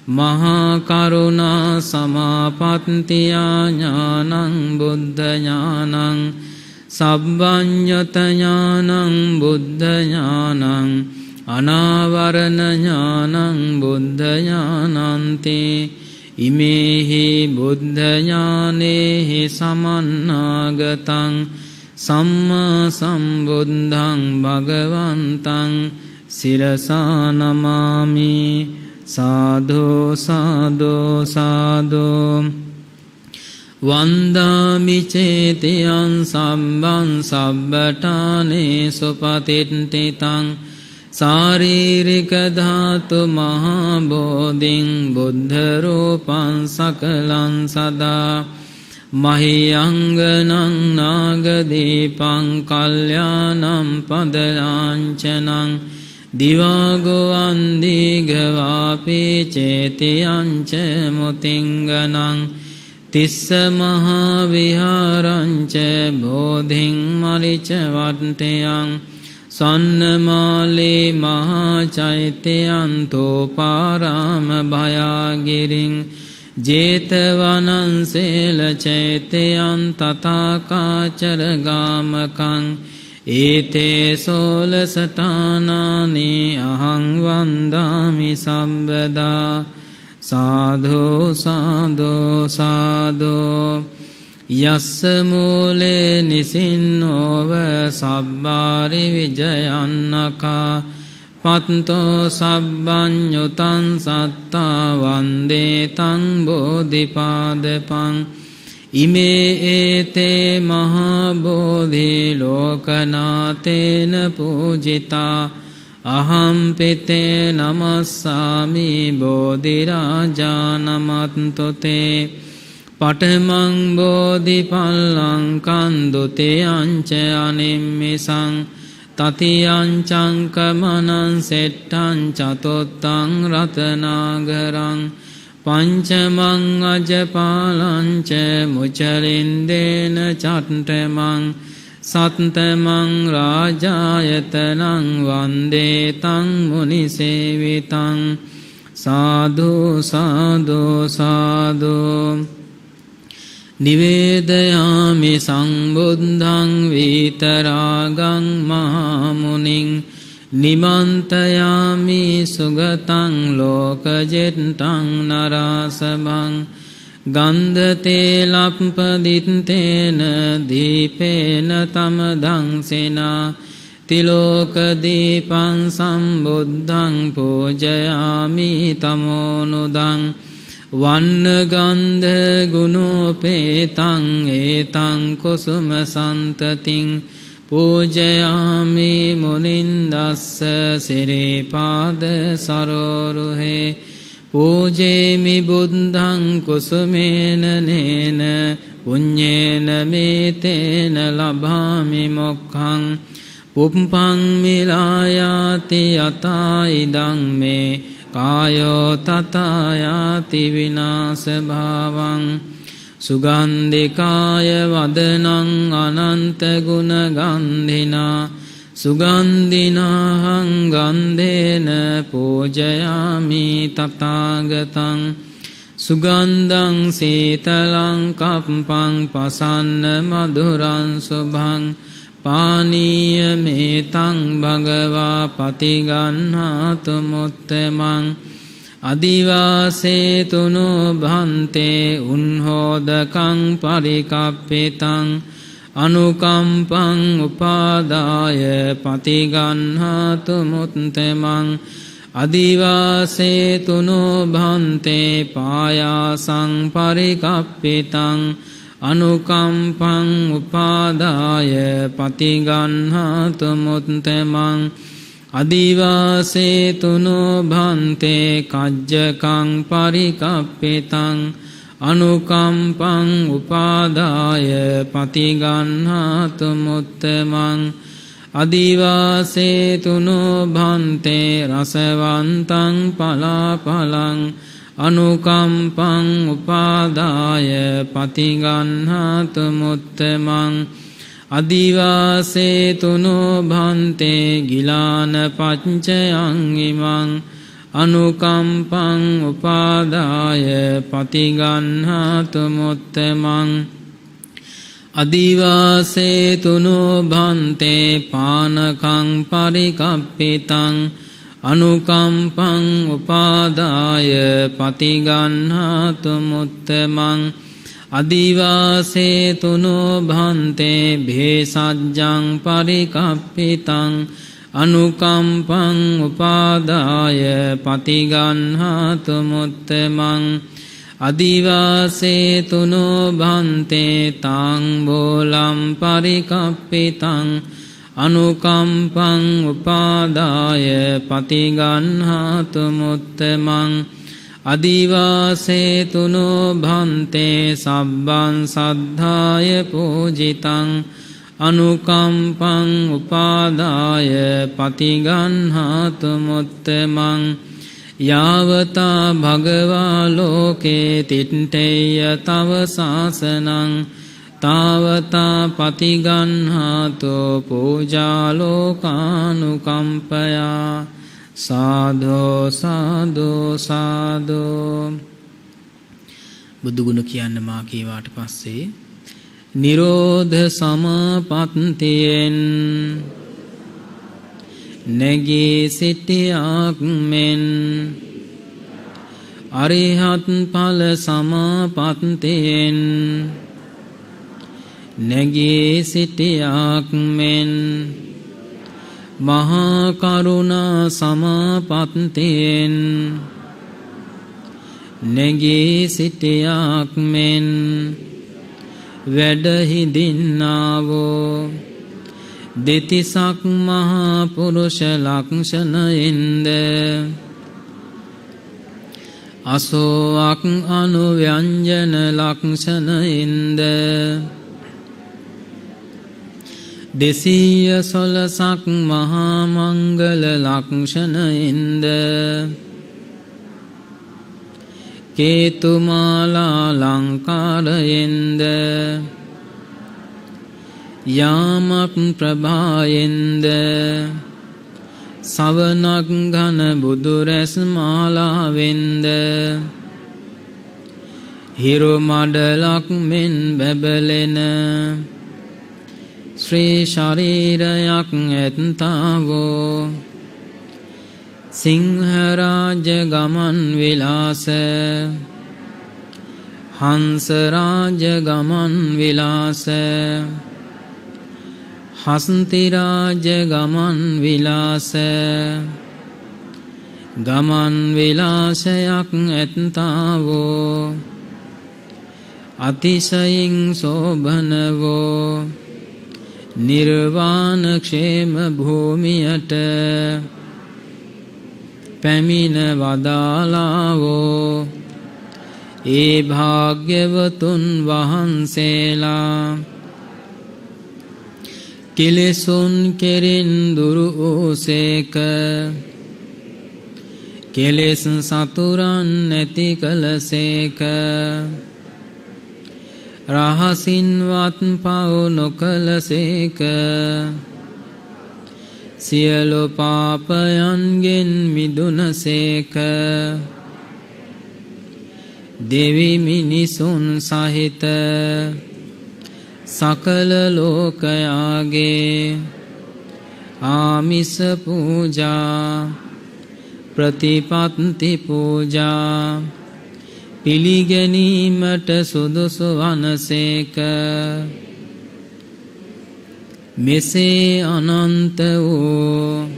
මහා කරුණා සමාපත්තියා ඥානං බුද්ධ ඥානං සබ්බඤ්ඤත ඥානං බුද්ධ ඥානං අනාවරණ ඥානං බුද්ධ ඥානන්ති ඉමේහි බුද්ධ ඥානේහි සමන්නාගතං සම්මා සම්බුද්ධං භගවන්තං සිරසා නමාමි සාදු සාදු සාදු වන්දාමි චේතියං සම්බං සබ්බඨානේ සුපතිට්ඨිතං සාරීරික ධාතු මහා බෝධින් බුද්ධ රූපං සකලං සදා මහියංගනං නාගදීපං කල්යාණං පදලාංචනං දිවාගෝවන් දීඝවාපි චේතියං ච මුතිංගනං තිස්ස මහා විහාරං ච බෝධින් මලිච වට්ටයං සන්නමාලේ මහා චෛත්‍යයන් තෝපාරාම භයාගිරින් ජේතවනං සේල චෛත්‍යයන් තථාකාචර ගාමකං ඒතේ සෝලසඨානානි අහං වන්දාමි සම්බදා සාධු සාධු සාධු යස්ස මූලේ නිසින්නෝව සබ්බාරි විජයන්නකා පත්තෝ සබ්බඤ්ඤුතං සත්තා වන්දේ තං බෝධිපාදපං ඉමේ ඒතේ මහා බෝධි ලෝකනාතේන පූජිතා අහම් පිතේ නමස්සාමි බෝධිරාජානමත්තුතේ පඨමං බෝධිපල්ලං කන්දුතේ අංච අනිම්මිසං තතියං චංකමනං සෙට්ටං චතොත්තං රතනාගරං පංචමං අජපාලං ච මුචරින්දේන චට්ඨමං සත්තමං රාජායතනං වන්දේ තං මුනිසේවිතං සාදු සාදු සාදු නිවේදයාමි සංබුද්ධං විතරාගං මහමුනිං නිමන්තයාමි සුගතං ලෝකජෙට්ටං නරාසභං ගන්ධතේ ලප්පදිත්තේන දීපේන තමදං සෙනා තිලෝකදීපං සම්බුද්ධං පූජයාමි තමෝනුදං වන්නගන්ධ ගුණෝපේතං ඒතං කුසුම සන්තතින් පූජයාමි මුනින්දස්ස සිරිපාද සරෝරුහේ පූජේමි බුද්ධං කුසුමේන නේන පුඤ්ඤේන මේතේන ලභාමි මොක්ඛං පුප්පං මිලායාති යතා ඉදං මේ කායෝ තථායාති විනාශ භාවං සුගන්ධිකාය වදනං අනන්ත ගුණ ගන්ධිනා සුගන්ධිනාහං ගන්ධේන පූජයාමි තථාගතං සුගන්ධං සීතලං කප්පං පසන්න මధుරං සුභං පානීය මේතං භගවා පතිගන්හාතු මුත්තමං අදිවාසේතුනෝ භන්තේ උන්හෝදකං පරිකප්පිතං අනුකම්පං උපාදාය පතිගන්හාතු මුත්තමං අදිවාසේතුනෝ භන්තේ පායාසං පරිකප්පිතං අනුකම්පං උපාදාය පතිගන්හාතු මුත්තමං අදිවාසේතුනෝ භන්තේ කජ්ජකං පරිකප්පිතං අනුකම්පං උපාදාය පතිගන්හාතු මුත්තමං අදිවාසේතුනෝ භන්තේ රසවන්තං පලාපලං අනුකම්පං උපාදාය පතිගන්හාතු මුත්තමං අදිවාසේතුනෝ භන්තේ ගිලාන පච්චයං ඉමං අනුකම්පං උපාදාය පතිගන්හාතු මුත්තමං අදිවාසේතුනෝ භන්තේ පානකං පරිකප්පිතං අනුකම්පං උපාදාය පතිගන්හාතු මුත්තමං අදිවාසේතුනෝ භන්තේ භේසජ්ජං පරිකප්පිතං අනුකම්පං උපාදාය පතිගන්හාතු මුත්තමං අදිවාසේතුනෝ භන්තේ තාංබෝලං පරිකප්පිතං අනුකම්පං උපාදාය පතිගන්හාතු මුත්තමං අදිවාසේතුනෝ භන්තේ සබ්බං සද්ධාය පූජිතං අනුකම්පං උපාදාය පතිගන්හාතු මුත්තමං යාවතා භගවා ලෝකේ තිට්ඨේය තව සාසනං තාවතා පතිගන්හාතු පූජා ලෝකානුකම්පයා සාධෝ සාධෝ සාධෝ. බුදුගුණ කියන්න මා කීවාට පස්සේ නිරෝධ සමාපත්තියෙන් නැගී සිටියාක් මෙන් අරිහත් ඵල සමාපත්තියෙන් නැගී සිටියාක් මෙන් මහා කරුණා සමාපත්තියෙන් නැගී සිටියාක් මෙන් වැඩහිඳින්නාවෝ දෙතිසක් මහා පුරුෂ ලක්ෂණයෙන්ද අසෝවක් අනුව්‍යංජන ලක්ෂණයෙන්ද 216ක් මහා මංගල ලක්ෂණයෙන්ද කේතුමාලා ලංකාරයෙන්ද යාමක් ප්‍රභායෙන්ද සවනක් ඝන බුදුරැස් මාලාවෙන්ද හිරු මඩලක් මෙන් බැබලෙන ශ්‍රී ශරීරයක් ඇත්තාවෝ සිංහරාජ ගමන් විලාස හංසරාජ ගමන් විලාස හස්තිරාජ ගමන් විලාස ගමන් විලාසයක් ඇත්තාවෝ අතිශයින් සෝභනවෝ නිර්වාණ ක්ෂේම භූමියට පැමිණ වදාලාවෝ ඒ භාග්‍යවතුන් වහන්සේලා කෙලෙසුන් කෙරෙන් දුරු වූසේක කෙලෙස් සතුරන් නැති කළසේක රහසින්වත් පව් නොකළසේක සියලු පාපයන්ගෙන් මිදුනසේක දෙවි මිනිසුන් සහිත සකල ලෝකයාගේ ආමිස පූජා ප්‍රතිපත්ති පූජා පිළිගැනීමට සුදුසු වනසේක මෙසේ අනන්ත වූ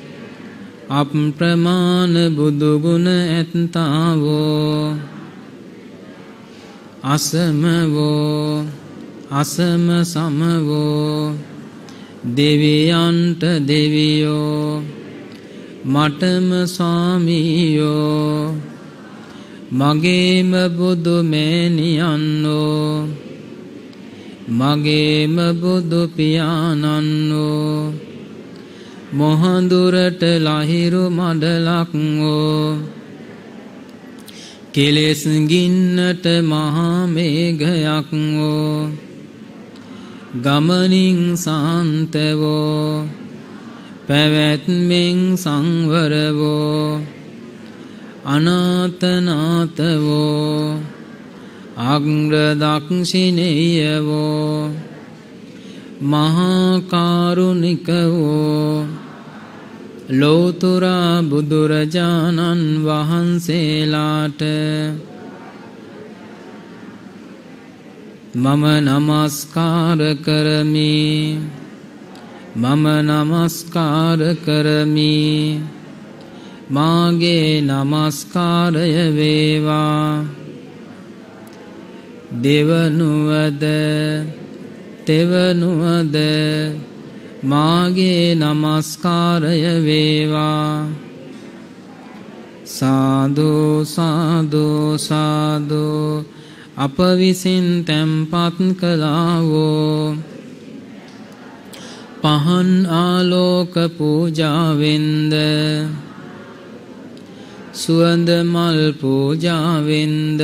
අප්‍රමාණ බුදුගුණ ඇත්තාවෝ අසමවෝ අසම සමවෝ දෙවියන්ට දෙවියෝ මටම ස්වාමීයෝ මගේම බුදු මෑණියන්ෝ මගේම බුදු පියාණන්ෝ මොහඳුරට ලහිරු මඩලක්ෝ කෙලෙස් ගින්නට මහා මේඝයක්ෝ ගමනින් සාන්තවෝ පැවැත්මෙන් සංවරවෝ අනාතනාතවෝ අග්‍ර දක්ෂිනේයවෝ මහා කාරුණිකවෝ ලෝතුරා බුදුරජාණන් වහන්සේලාට මම නමස්කාර කරමි මම නමස්කාර කරමි මාගේ නමස්කාරය වේවා දෙවනුවද තෙවනුවද මාගේ නමස්කාරය වේවා සාදු සාදු සාදු අප විසින් තැන්පත් කළාවෝ පහන් ආලෝක පූජාවෙන්ද සුවඳ මල් පූජාවෙන්ද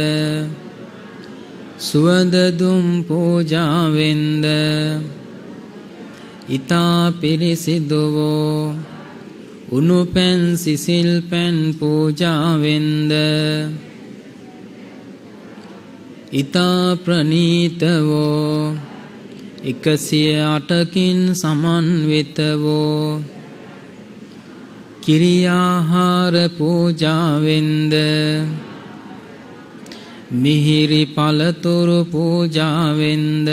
සුවඳ දුම් පූජාවෙන්ද ඉතා පිරිසිදුවෝ උණු පැන් සිසිල් පැන් පූජාවෙන්ද ඉතා ප්‍රනීතවෝ 108කින් සමන්විතවෝ කිරියාහාර පූජාවෙන්ද මිහිරි පළතුරු පූජාවෙන්ද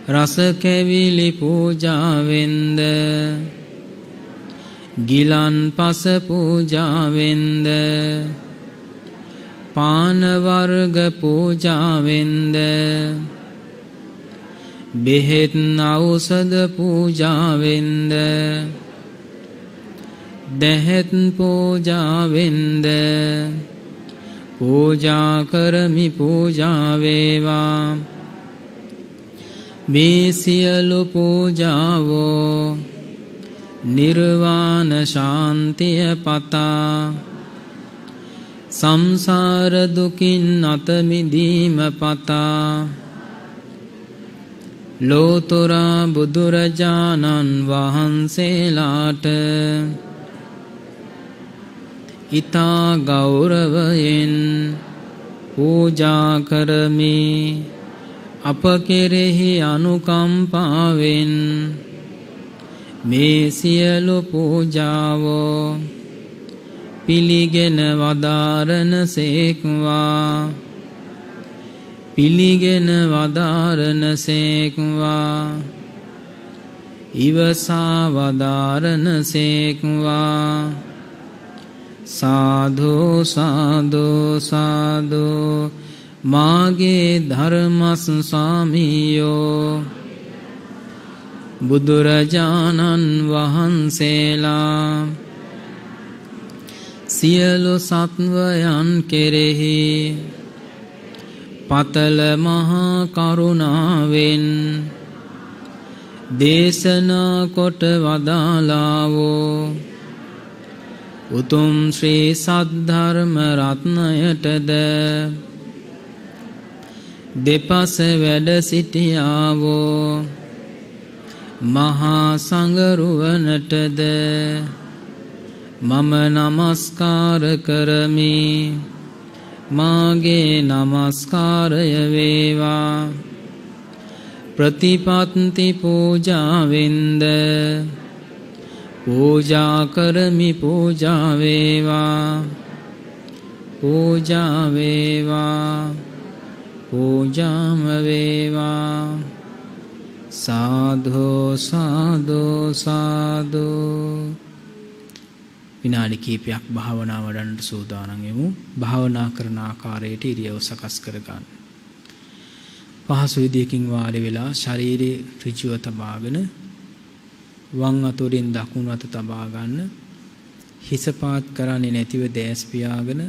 රස කැවිලි පූජාවෙන්ද ගිලන් පස පූජාවෙන්ද පාන වර්ග පූජාවෙන්ද බෙහෙත් ඖෂධ පූජාවෙන්ද දැහැත් පූජාවෙන්ද පූජා කරමි පූජා වේවා මේ සියලු පූජාවෝ නිර්වාණ ශාන්තිය පතා සංසාර දුකින් අත මිදීම පතා ලෝතුරා බුදුරජාණන් වහන්සේලාට ඊතා ගෞරවයෙන් පූජා කරමි. අප කෙරෙහි අනුකම්පාවෙන් මේ සියලු පූජාවෝ පිළිගෙන වදාරන සේක්වා පිළිගෙන වදාරන සේක්වා ඉවසා වදාරන සේක්වා. සාදු සාදු සාදු මාගේ ධර්මස් ස්වාමියෝ බුදුරජාණන් වහන්සේලා සියලු සත්වයන් කෙරෙහි පතල මහා කරුණාවෙන් දේශනා කොට වදාලාවෝ උතුම් ශ්‍රී සද්ධර්ම රත්නයටද දෙපස වැඩ සිටියාවෝ මහා සංඝරුවනටද මම නමස්කාර කරමි. මාගේ නමස්කාරය වේවා. ප්‍රතිපත්ති පූජාවෙන්ද පූජා කරමි. පූජා වේවා පූජා වේවා පූජාම වේවා. සාදු සාදු සාදු. විනාඩි කිහිපයක් භාවනා වඩන්නට සූදානම් වෙමු. භාවනා කරන ආකාරයට ඉරියව් සකස් කර ගන්න. පහසු විදියකින් වාඩි වෙලා ශරීරයේ ඍජුව තබාගෙන වම් අතරින් දකුණු අත තබා ගන්න. හිස පාත් කරන්නේ නැතිව දැස් පියාගෙන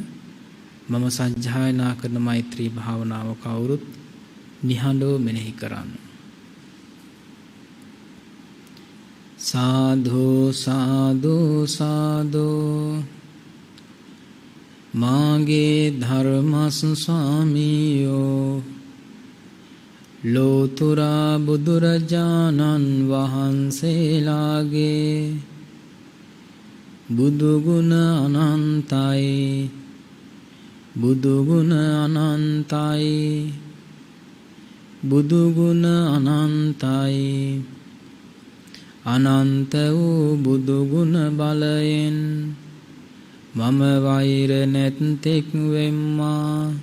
මම සජ්ජායනා කරන මෛත්‍රී භාවනාව කවුරුත් නිහඬව මෙනෙහි කරන්න. සාදු සාදු සාදු මාගේ ධර්මස් ස්වාමියෝ ලෝතුරා බුදුරජාණන් වහන්සේලාගේ බුදුගුණ අනන්තයි බුදුගුණ අනන්තයි බුදුගුණ අනන්තයි. අනන්ත වූ බුදුගුණ බලයෙන් මම වෛර නැත්තෙක් වෙම්මා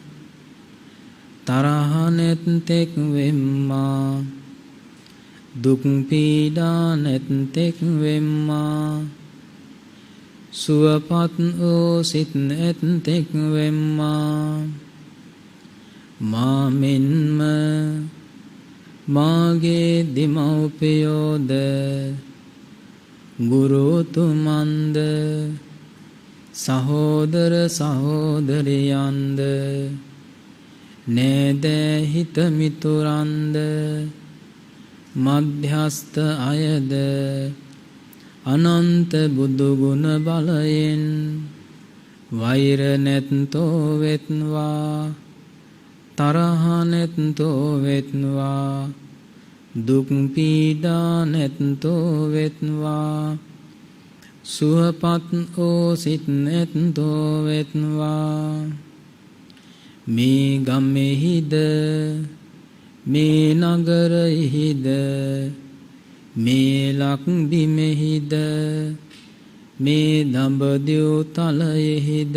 තරහ නැත්තෙක් වෙම්මා දුක් පීඩා නැත්තෙක් වෙම්මා සුවපත් වූ සිත් නැත්තෙක් වෙම්මා. මා මෙන්ම මාගේ දෙමව්පියෝද ගුරුතුමන්ද සහෝදර සහෝදරියන්ද නේද හිත මිතුරන්ද මධ්‍යස්ත අයද අනන්ත බුදුගුණ බලයෙන් වෛර නැත්තෝ වෙත්වා තරහ නැත්තෝ වෙත්වා දුක් පීඩා නැත්තෝ වෙත්වා සුවපත් වූ සිත් නැත්තෝ වෙත්වා. මේ ගම්ෙහිද මේ නගරෙහිද මේ ලක්බිමෙහිද මේ දඹදිව් තලයෙහිද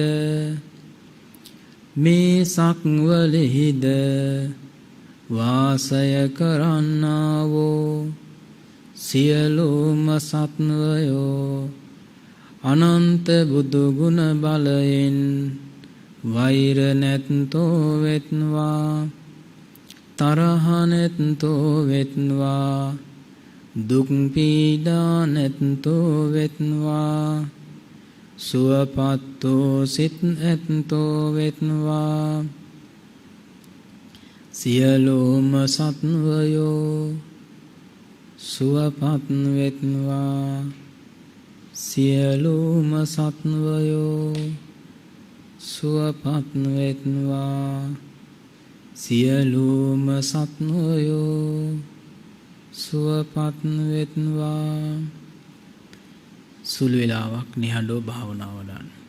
මේ සක්වලෙහිද වාසය කරන්නාවෝ සියලුම සත්වයෝ අනන්ත බුදුගුණ බලයෙන් වෛර නැත්තෝ වෙත්වා තරහ නැත්තෝ වෙත්වා දුක් පීඩා නැත්තෝ වෙත්වා සුවපත් වූ සිත් ඇත්තෝ වෙත්වා. සියලුම සත්වයෝ සුවපත් වෙත්වා. සියලුම සත්වයෝ සුවපත් වෙත්වා. සියලුම සත්වයෝ සුවපත් වෙත්වා. සුළු වේලාවක් නිහඬව භාවනාව වඩන්න.